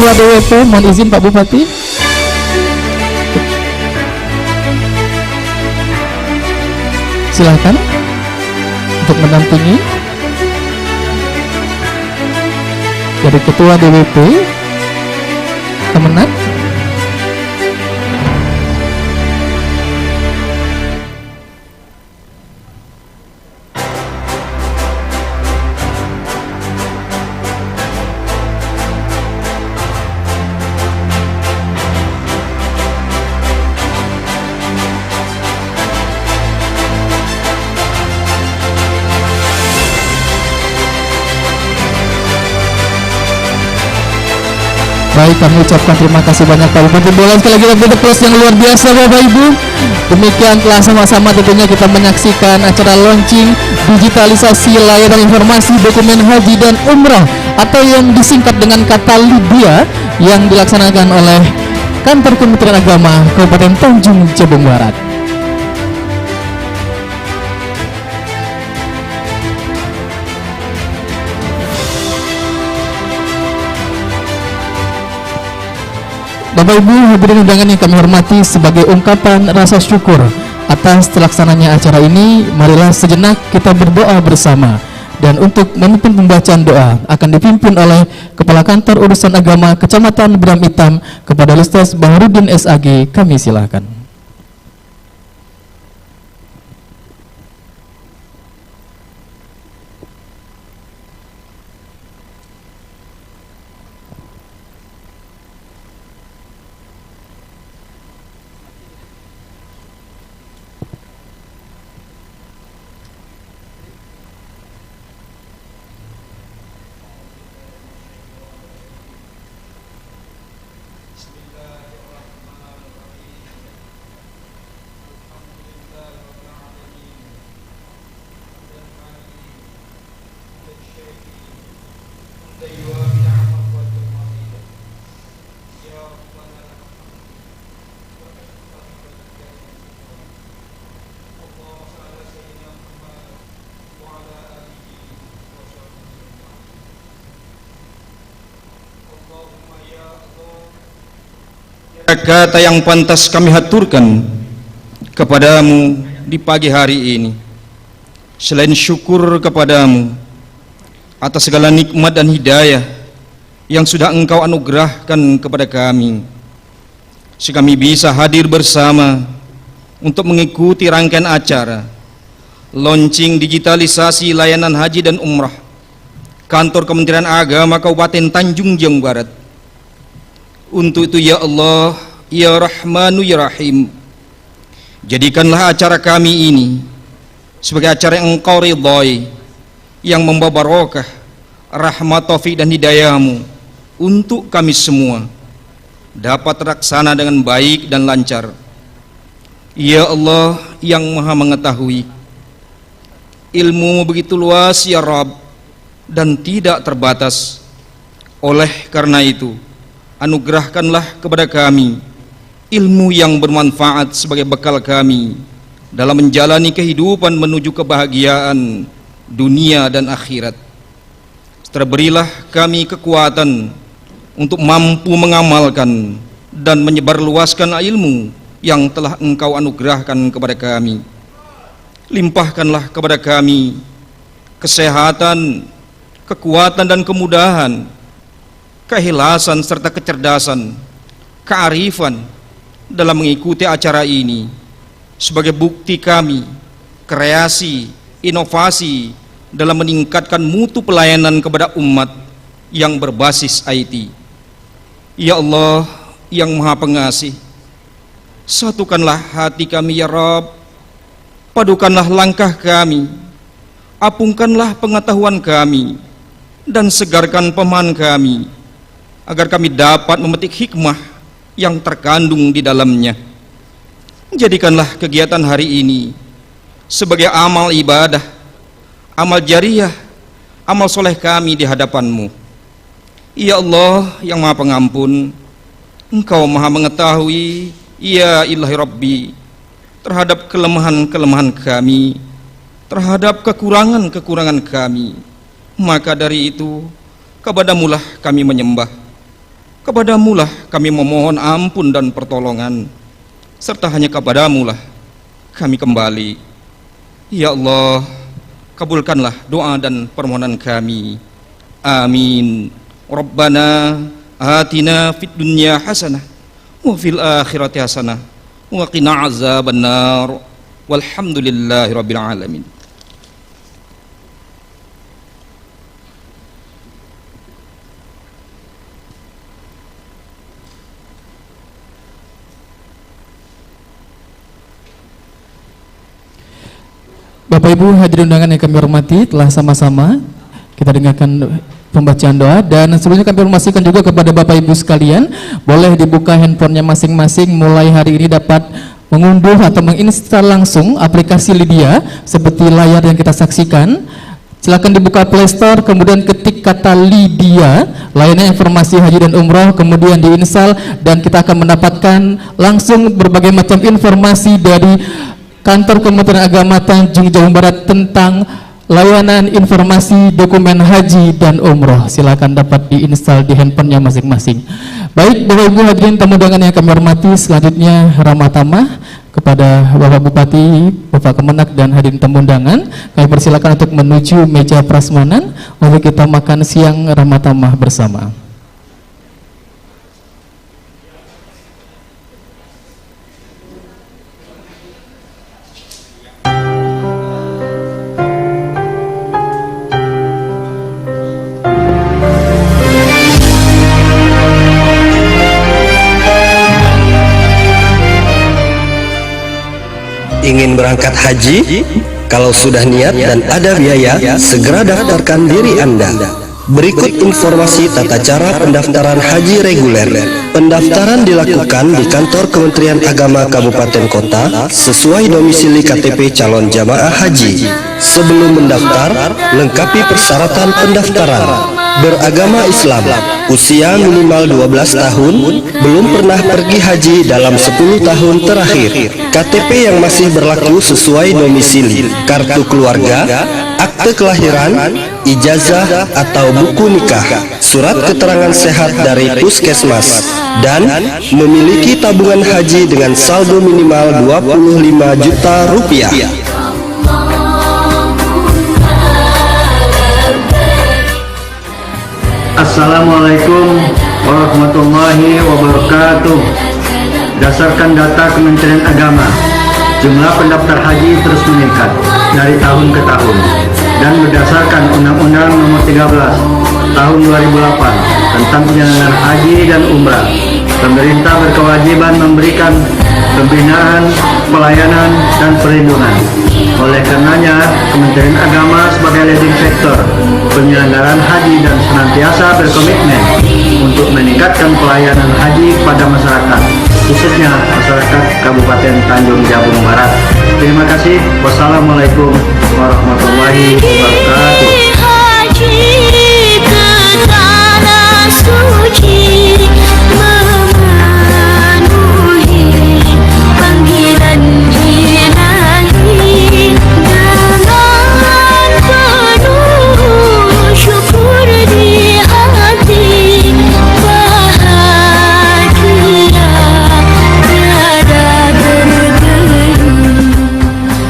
Ketua DWP, mohon izin Pak Bupati. Silakan untuk mendampingi dari Ketua DWP Kemenak. Baik, kami ucapkan terima kasih banyak Pak Bupati. Boleh sekali lagi beri applause yang luar biasa Bapak Ibu. Demikian telah sama-sama tentunya kita menyaksikan acara launching digitalisasi layanan informasi dokumen haji dan umrah atau yang disingkat dengan kata Libya yang dilaksanakan oleh Kantor Kementerian Agama Kabupaten Tanjung Jabung Barat. Bapak Ibu hadirin undangan yang kami hormati, sebagai ungkapan rasa syukur atas terlaksananya acara ini, marilah sejenak kita berdoa bersama. Dan untuk memimpin pembacaan doa akan dipimpin oleh Kepala Kantor Urusan Agama Kecamatan Bram Hitam kepada Ustaz Baharudin SAG. Kami silakan. Kata yang pantas kami haturkan kepadamu di pagi hari ini, selain syukur kepadamu atas segala nikmat dan hidayah yang sudah engkau anugerahkan kepada kami, sehingga kami bisa hadir bersama untuk mengikuti rangkaian acara launching digitalisasi layanan haji dan umrah Kantor Kementerian Agama Kabupaten Tanjung Jabung Barat. Untuk itu ya Allah, ya Rahmanu ya Rahim, jadikanlah acara kami ini sebagai acara yang engkau ridhai, yang membawa barokah, rahmat, taufik dan hidayahmu untuk kami semua dapat terlaksana dengan baik dan lancar. Ya Allah yang maha mengetahui, ilmu begitu luas ya Rabb dan tidak terbatas. Oleh karena itu, anugerahkanlah kepada kami ilmu yang bermanfaat sebagai bekal kami dalam menjalani kehidupan menuju kebahagiaan dunia dan akhirat. Terberilah kami kekuatan untuk mampu mengamalkan dan menyebarluaskan ilmu yang telah engkau anugerahkan kepada kami. Limpahkanlah kepada kami kesehatan, kekuatan dan kemudahan, keikhlasan serta kecerdasan, kearifan dalam mengikuti acara ini sebagai bukti kami kreasi, inovasi dalam meningkatkan mutu pelayanan kepada umat yang berbasis IT. Ya Allah yang Maha Pengasih, satukanlah hati kami ya Rabb, padukanlah langkah kami, apungkanlah pengetahuan kami dan segarkan pemahaman kami, agar kami dapat memetik hikmah yang terkandung di dalamnya. Jadikanlah kegiatan hari ini sebagai amal ibadah, amal jariyah, amal soleh kami di hadapan-Mu. Ya Allah yang Maha Pengampun, Engkau Maha mengetahui, ya Ilahi Rabbi, terhadap kelemahan-kelemahan kami, terhadap kekurangan-kekurangan kami. Maka dari itu, kepadamu lah kami menyembah. Kepadamu lah kami memohon ampun dan pertolongan, serta hanya kepadamu lah kami kembali. Ya Allah, kabulkanlah doa dan permohonan kami. Amin. Rabbana atina fid dunya hasanah wa fil akhirati hasanah wa qina azabannar. Walhamdulillahi rabbil alamin. Bapak Ibu hadirin undangan yang kami hormati, telah sama-sama kita dengarkan pembacaan doa, dan sebelumnya kami informasikan juga kepada Bapak Ibu sekalian, boleh dibuka handphonenya masing-masing, mulai hari ini dapat mengunduh atau menginstal langsung aplikasi Lydia seperti layar yang kita saksikan. Silakan dibuka Play Store, kemudian ketik kata Lydia, layanan informasi haji dan umroh, kemudian diinstal, dan kita akan mendapatkan langsung berbagai macam informasi dari Kantor Kementerian Agama Tanjung Jabung Barat tentang layanan informasi dokumen haji dan umroh. Silakan dapat diinstal di handphonenya masing-masing. Baik, Bapak Ibu hadirin tamu undangan yang kami hormati, selanjutnya ramah tamah kepada Bapak Bupati, Bapak Kemenak, dan hadirin tamu undangan. Kami persilakan untuk menuju meja prasmanan untuk kita makan siang ramah tamah bersama. Ingin berangkat haji? Kalau sudah niat dan ada biaya, segera daftarkan diri Anda. Berikut informasi tata cara pendaftaran haji reguler. Pendaftaran dilakukan di kantor Kementerian Agama Kabupaten Kota sesuai domisili KTP calon jamaah haji. Sebelum mendaftar, lengkapi persyaratan pendaftaran. Beragama Islam, usia minimal 12 tahun, belum pernah pergi haji dalam 10 tahun terakhir, KTP yang masih berlaku sesuai domisili, kartu keluarga, akte kelahiran, ijazah atau buku nikah, surat keterangan sehat dari puskesmas, dan memiliki tabungan haji dengan saldo minimal 25 juta rupiah. Assalamualaikum warahmatullahi wabarakatuh. Berdasarkan data Kementerian Agama, jumlah pendaftar haji terus meningkat dari tahun ke tahun, dan berdasarkan Undang-Undang Nomor 13 Tahun 2008 tentang penyelenggaraan haji dan umrah, pemerintah berkewajiban memberikan pembinaan, pelayanan, dan perlindungan. Oleh karenanya, Kementerian Agama sebagai leading sektor penyelenggaraan haji dan senantiasa berkomitmen untuk meningkatkan pelayanan haji kepada masyarakat, khususnya masyarakat Kabupaten Tanjung Jabung Barat. Terima kasih. Wassalamualaikum warahmatullahi wabarakatuh.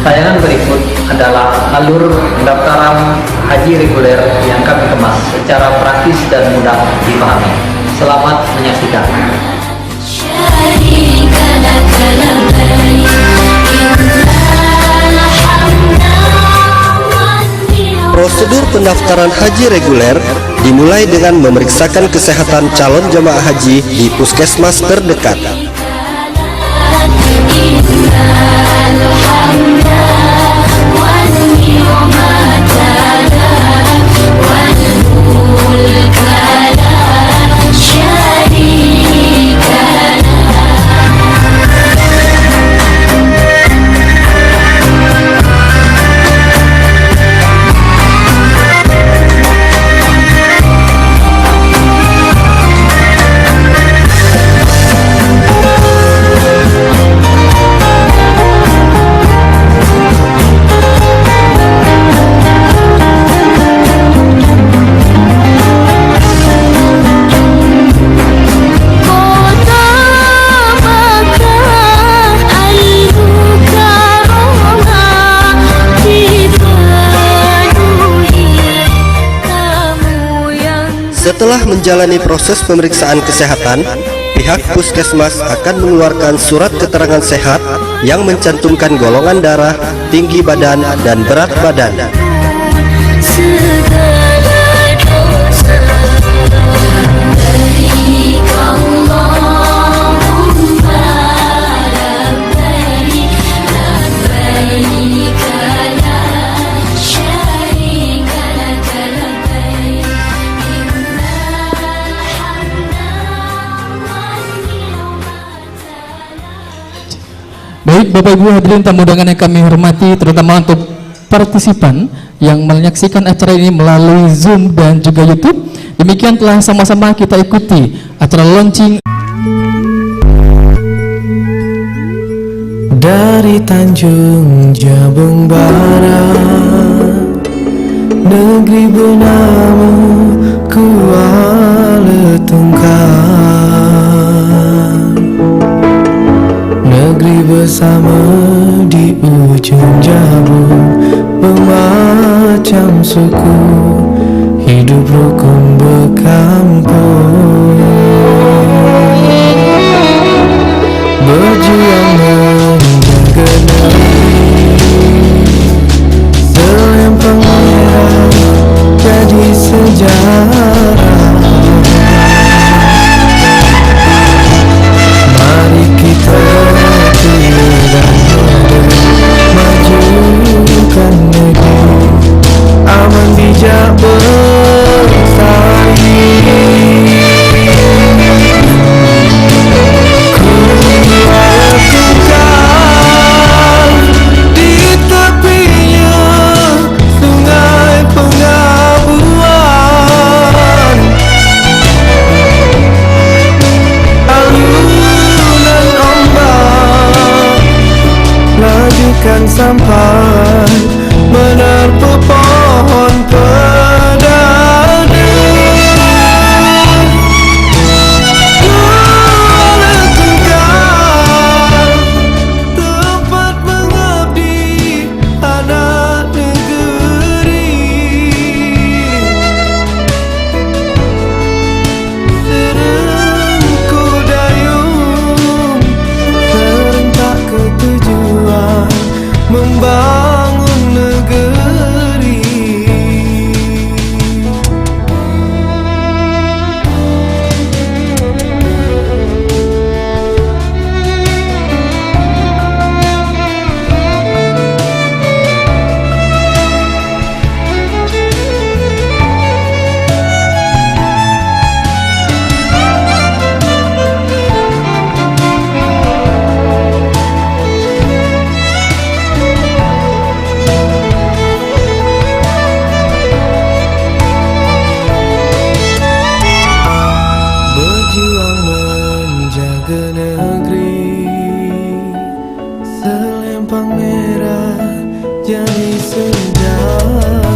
Tayangan berikut adalah alur pendaftaran haji reguler yang kami kemas secara praktis dan mudah dipahami. Selamat menyaksikan. Prosedur pendaftaran haji reguler dimulai dengan memeriksakan kesehatan calon jamaah haji di puskesmas terdekat. Setelah menjalani proses pemeriksaan kesehatan, pihak puskesmas akan mengeluarkan surat keterangan sehat yang mencantumkan golongan darah, tinggi badan, dan berat badan. Baik Bapak Ibu hadirin tamu undangan yang kami hormati, terutama untuk partisipan yang menyaksikan acara ini melalui Zoom dan juga YouTube. Demikian telah sama-sama kita ikuti acara launching dari Tanjung Jabung Barat, negeri bernama Kuala Tungkar, negeri bersama di ujung Jabung, bermacam suku, hidup rukun berkampung, berjuang menjaga negeri, selempang merah jadi sejarah. Mari kita majukan negeri, aman bijak bersari. Kuala Tungkar, di tepinya sungai pengabuan, alunan ombak lajukan sampai menerpa pohon pedada. Kuala Tungkar, tempat mengabdi anak negeri, serengku dayung serentak ke tujuan, membangun negeri. Berjuang menjaga negeri, selempang merah jadi sejarah.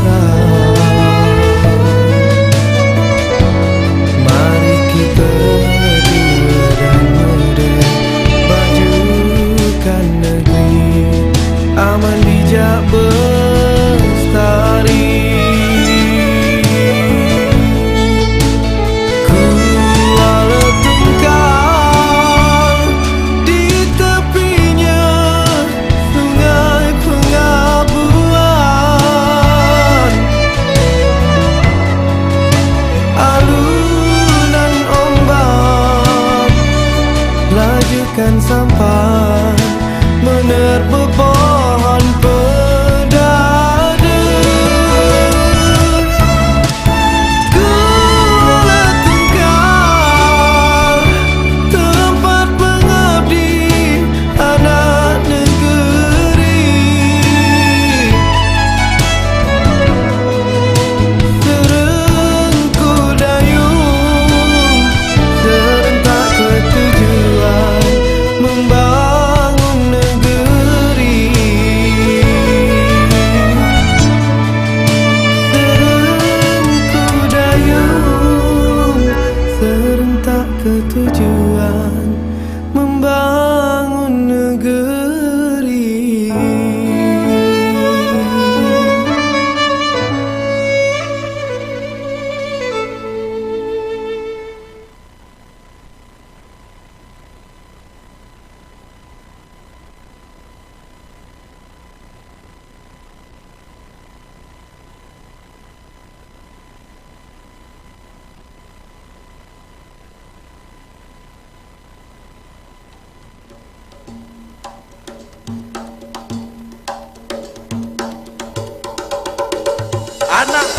Mari kita tua dan muda, majukan negeri, aman bijak bestari. Kuala Tungkar, di tepinya sungai pengabuan, alunan ombak lajukan sampai menerpa pohon pedada.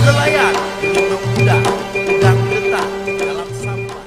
nelayan ingin mengundang udang getah dalam sampan.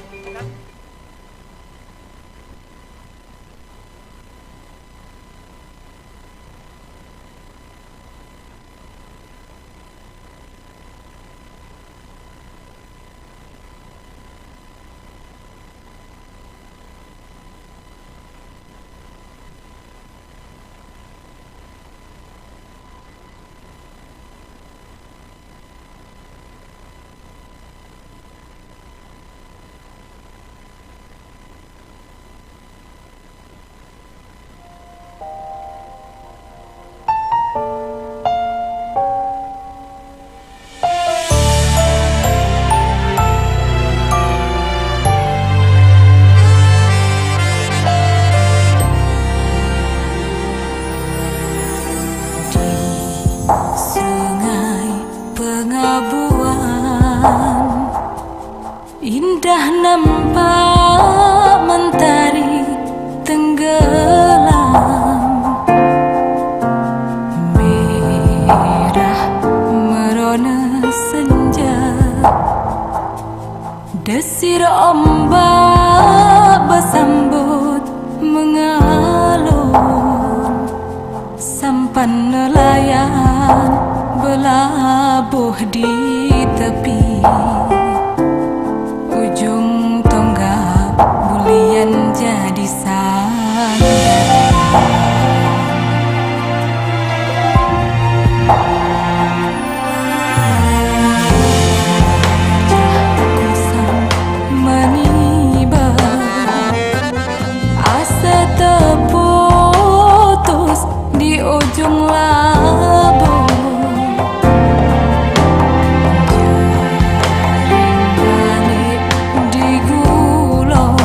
Sungai Pengabuan indah nampak mentari tenggelam, merah merona senja, desir ombak bersambut mengalun, sampan nelayan berlabuh di tepi, ujung tonggak bulian jadi sandar. Kusam meniba, asa terputus di ujung labuh. Jaring balik digulung,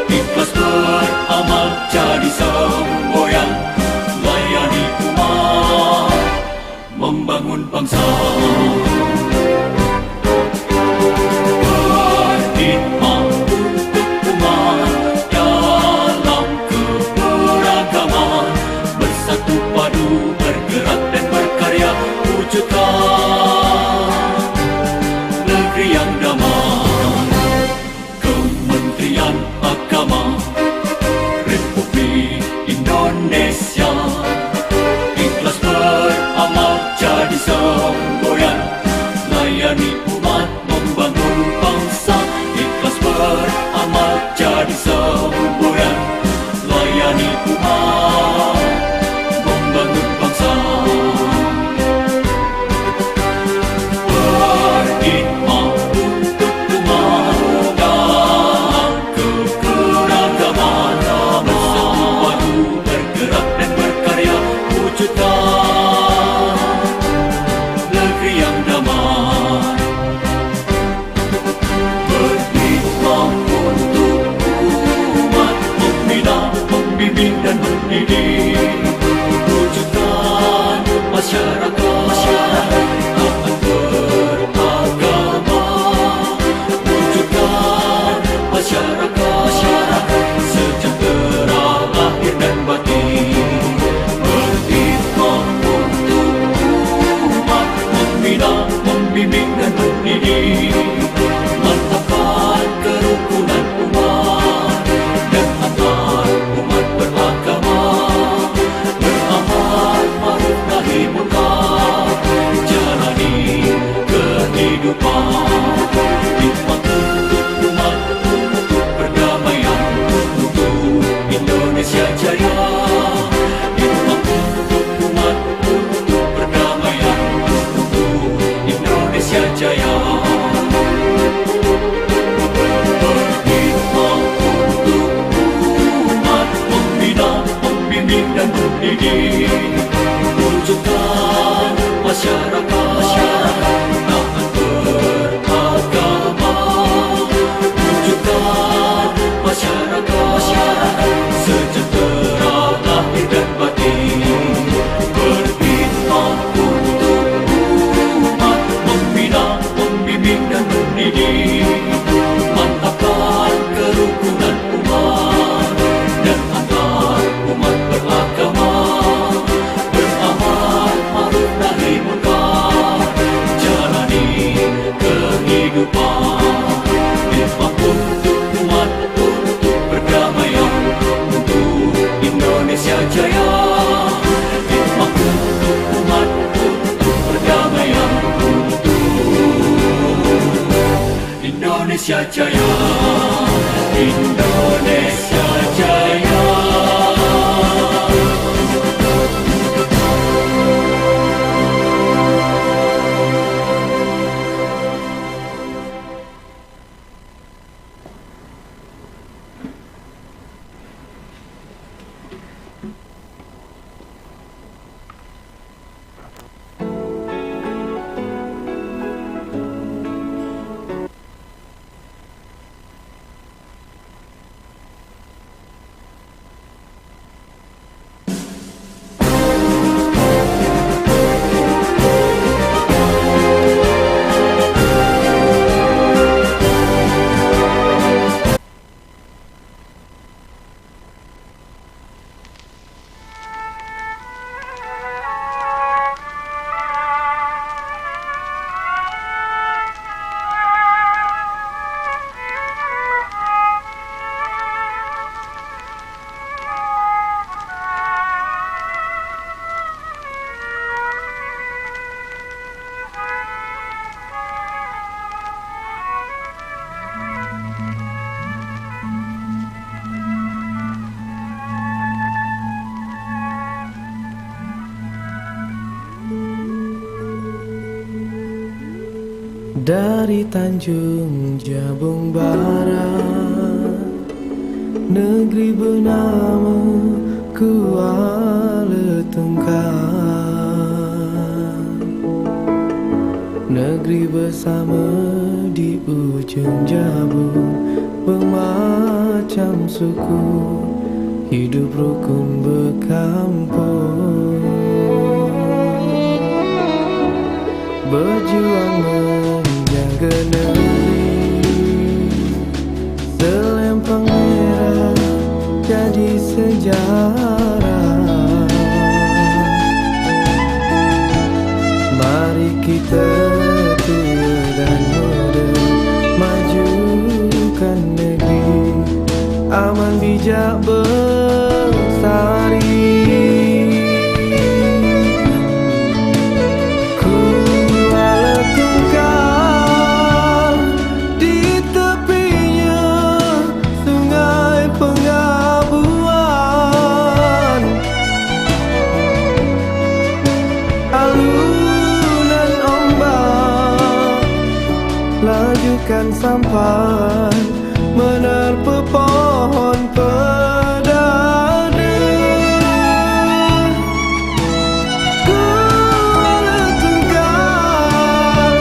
Ikhlas beramal jadi semboyan, layani umat, membangun bangsa. Berkhidmat untuk umat dalam keberagaman, bersatu padu bergerak dan berkarya, wujudkan negeri yang damai. Kementerian Agama Republik Indonesia ikhlas beramal jadi semboyan, layani umat, membangun bangsa. Ikhlas beramal jadi semboyan, layani umat, membangun bangsa. Berkhidmat untuk umat dalam keberagaman, bersatu padu bergerak dan berkarya, wujudkan negeri yang damai. Berkhidmat untuk umat, membina, membimbing dan mendidik, wujudkan masyarakat taat beragama, wujudkan masyarakat sejahtera lahir dan batin. Berkhidmat untuk umat, membina, membimbing dan mendidik, mantapkan kerukunan umat dan antar umat beragama, beramal ma'ruf nahi munkar, jalani kehidupan. Khidmat untuk umat, untuk perdamaian, untuk Indonesia Jaya. Khidmat untuk umat, untuk perdamaian, untuk Indonesia Jaya. Berkhidmat untuk umat, membina, membimbing dan mendidik, wujudkan masyarakat taat beragama, wujudkan masyarakat sejahtera lahir dan batin. Berkhidmat untuk umat, membina, membimbing dan mendidik, mantapkan kerukunan umat dan antar umat beragama, beramal ma'ruf nahi munkar, jalani kehidupan. Khidmat untuk umat, untuk perdamaian, untuk Indonesia Jaya. Khidmat untuk umat, untuk perdamaian, untuk Indonesia Jaya. Indonesia Jaya. Dari Tanjung Jabung Barat, negeri bernama Kuala Tengkang, negeri bersama di ujung Jabung bermacam suku, hidup rukun berkampung, berjuang menjaga negeri, selempang merah jadi sejarah. Mari kita tua dan muda majukan negeri, aman bijak bersari. Kuala Tunggal di tepinya sungai pengabuan, alunan ombak lajukan sampan menerpa pohon perdana. Kuala Tunggal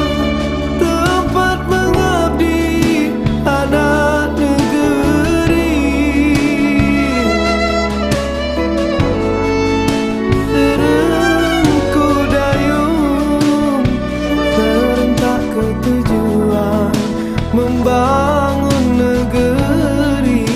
tempat mengabdi anak negeri, serengku dayung serentak ke tujuan membangun negeri.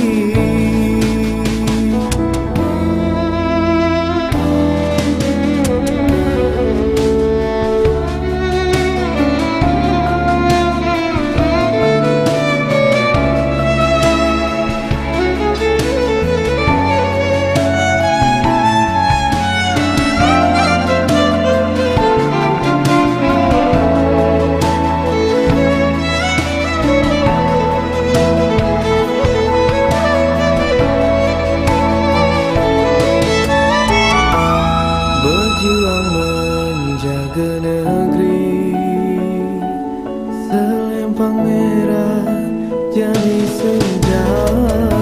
Berjuang menjaga negeri, selempang merah jadi sejarah.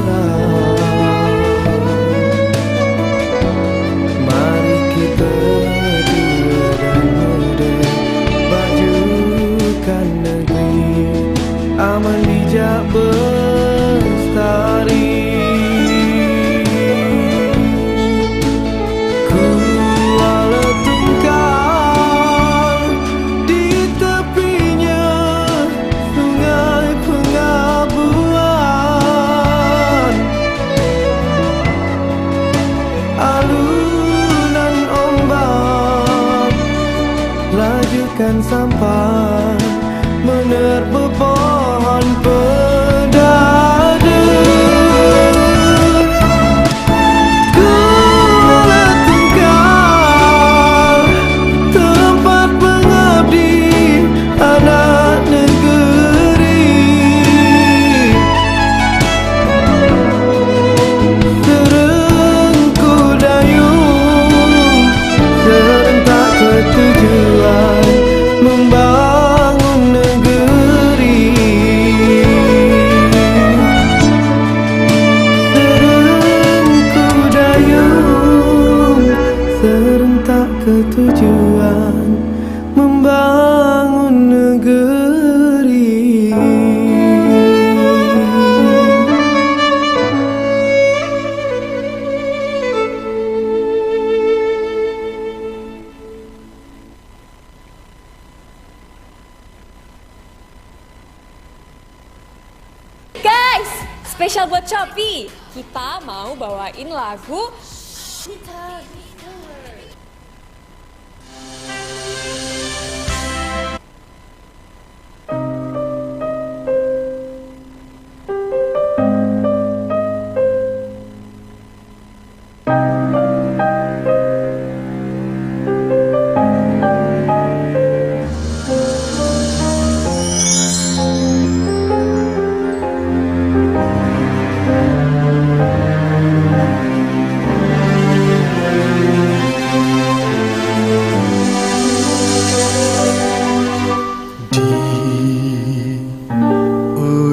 Mari kita tua dan muda majukan negeri, aman bijak bestari. Kuala Tunggal di tepinya sungai pengabuan, alunan ombak lajukan sampan menerpa pohon perdana. Kuala Tunggal tempat mengabdi anak negeri, serengku dayung serentak ke tujuan membangun negeri. Serengku dayung serentak ke tujuan membangun negeri. Guys, spesial buat Shopee. Kita mau bawain lagu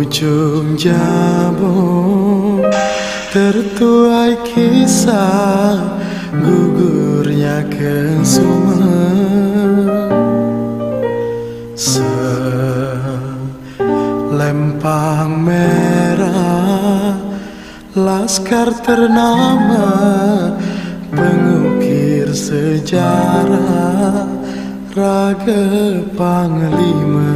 ujung jabung tertuai kisah gugurnya kesuma. Terempang merah, laskar ternama, pengukir sejarah, raga panglima.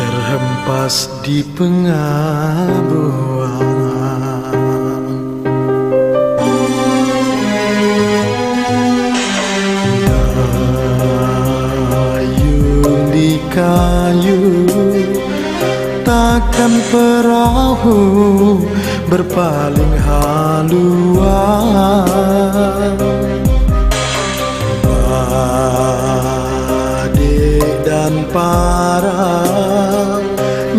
Terhempas di pengabuan, kayu, takkan perahu berpaling haluan. Badai dan parang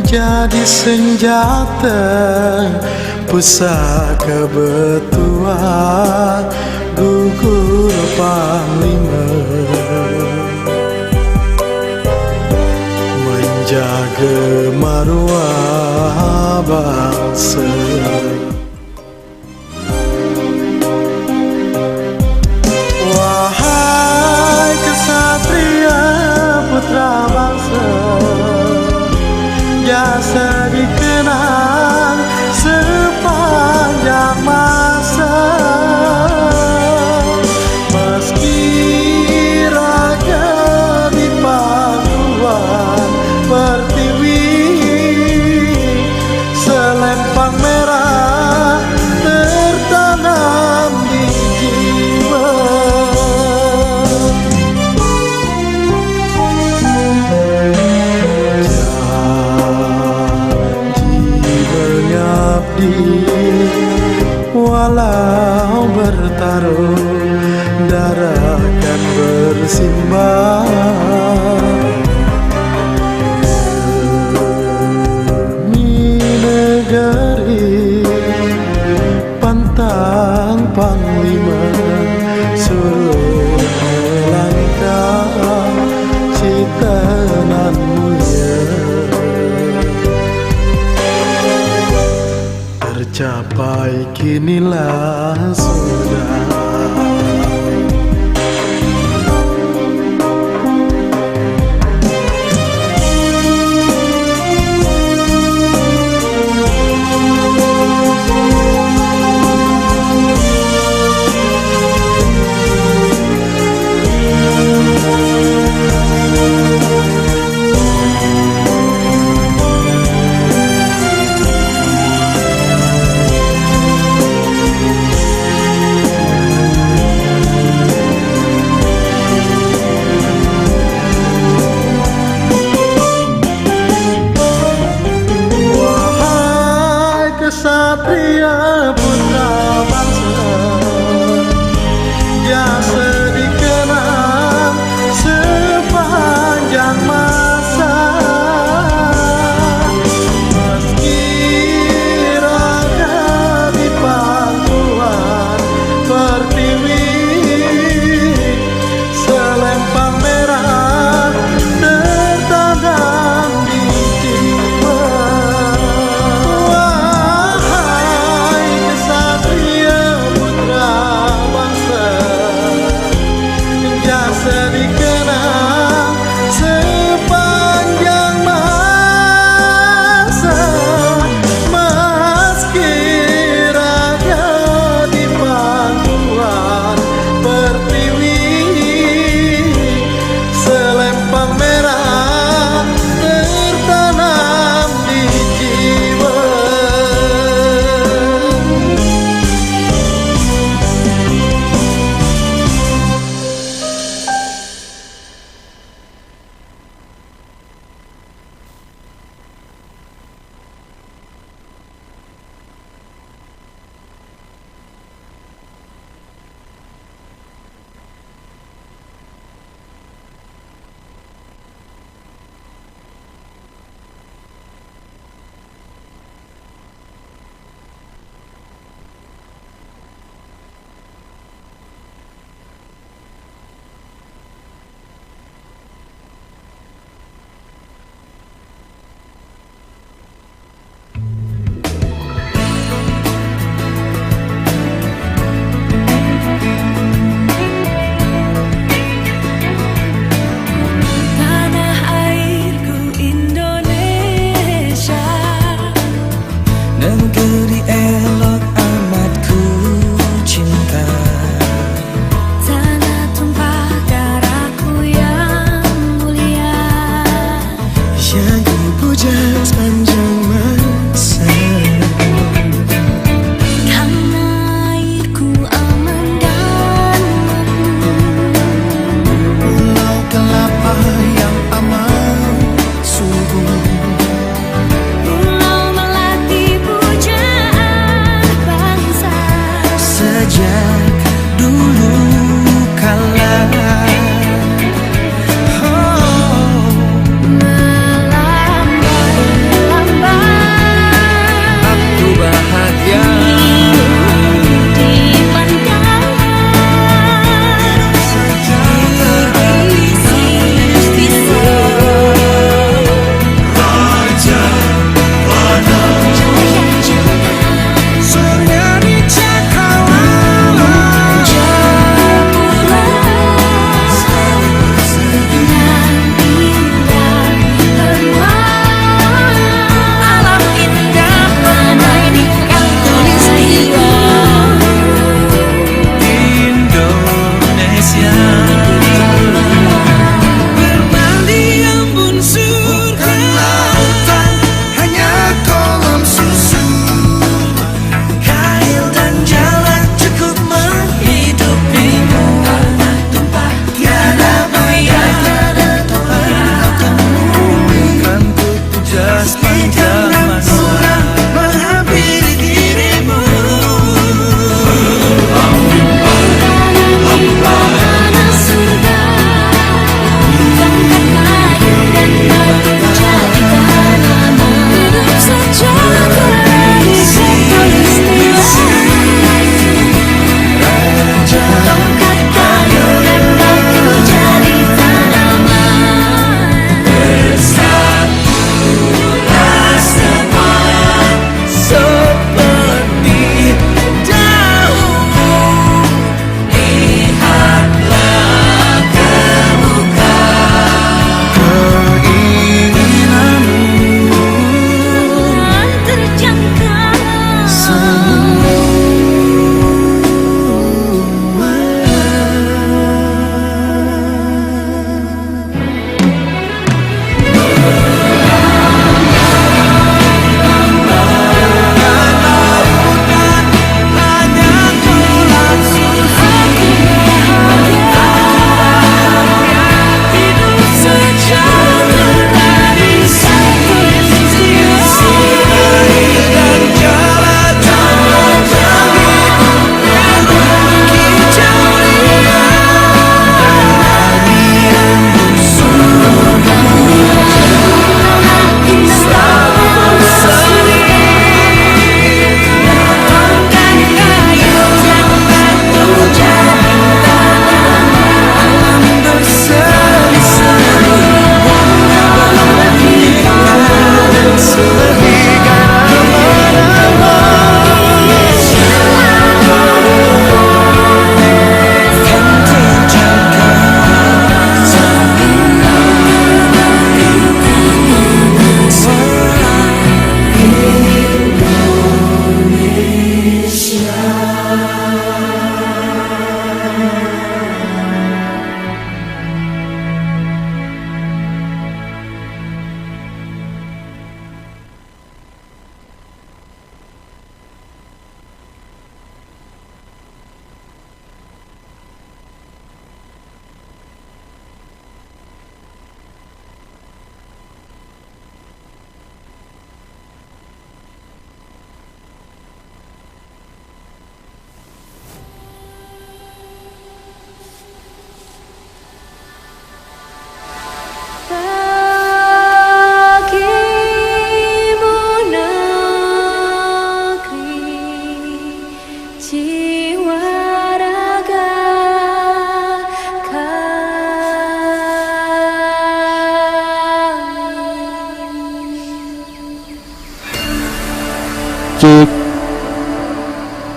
jadi senjata, pusaka betua gugur panglima. Jaga maruah bangsa. Wahai kesatria putra bangsa, jasa dikenang sepanjang masa. Meski raga di pakuan pertiwi, selempang merah tertanam di jiwa. Janji mengabdi walau bertaruh, darah kan bersimbah. Negeri pantang panglima, suruh melangkah cita nan mulia. Tercapai kinilah sudah.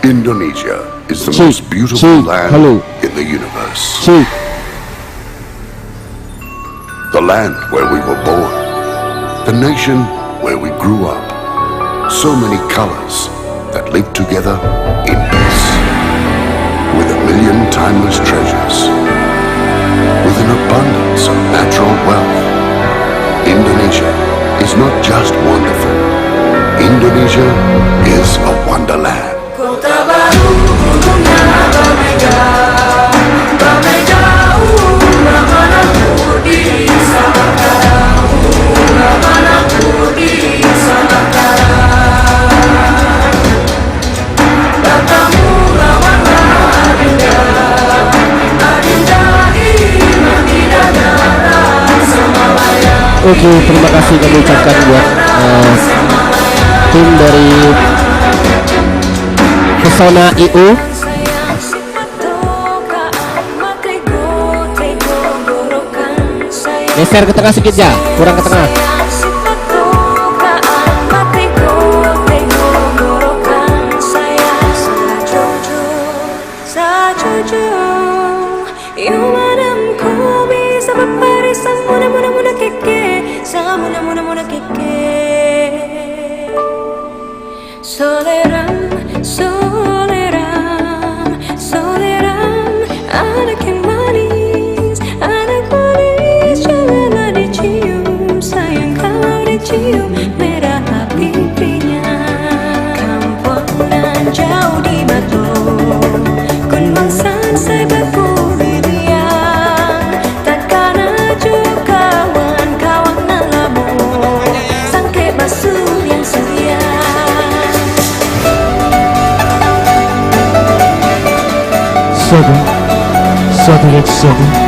Indonesia is the most beautiful land in the universe. The land where we were born, the nation where we grew up. So many colors that live together in peace. With a million timeless treasures, with an abundance of natural wealth. Indonesia is not just wonderful. Indonesia is a wonderland. Kota baru gunungnya berbeda, berbeda manaku di sana manaku di sana bertemu lawanlah adinda, adinda iman tidak ada semalaya. Oke, terima kasih kami ucapkan buat tim dari Pesona IU. Geser ke tengah sedikit ya, kurang ke tengah. Soleram, soleram, soleram, anak yang manis, anak manis, janganlah dicium, sayang kalau dicium, merah pipinya. Kampungan jauh di batu, Gunung Sansai berpuluh-puluh, takkan aju kawan-kawan nalamu, sangke basuh yang setia. Seven, 787.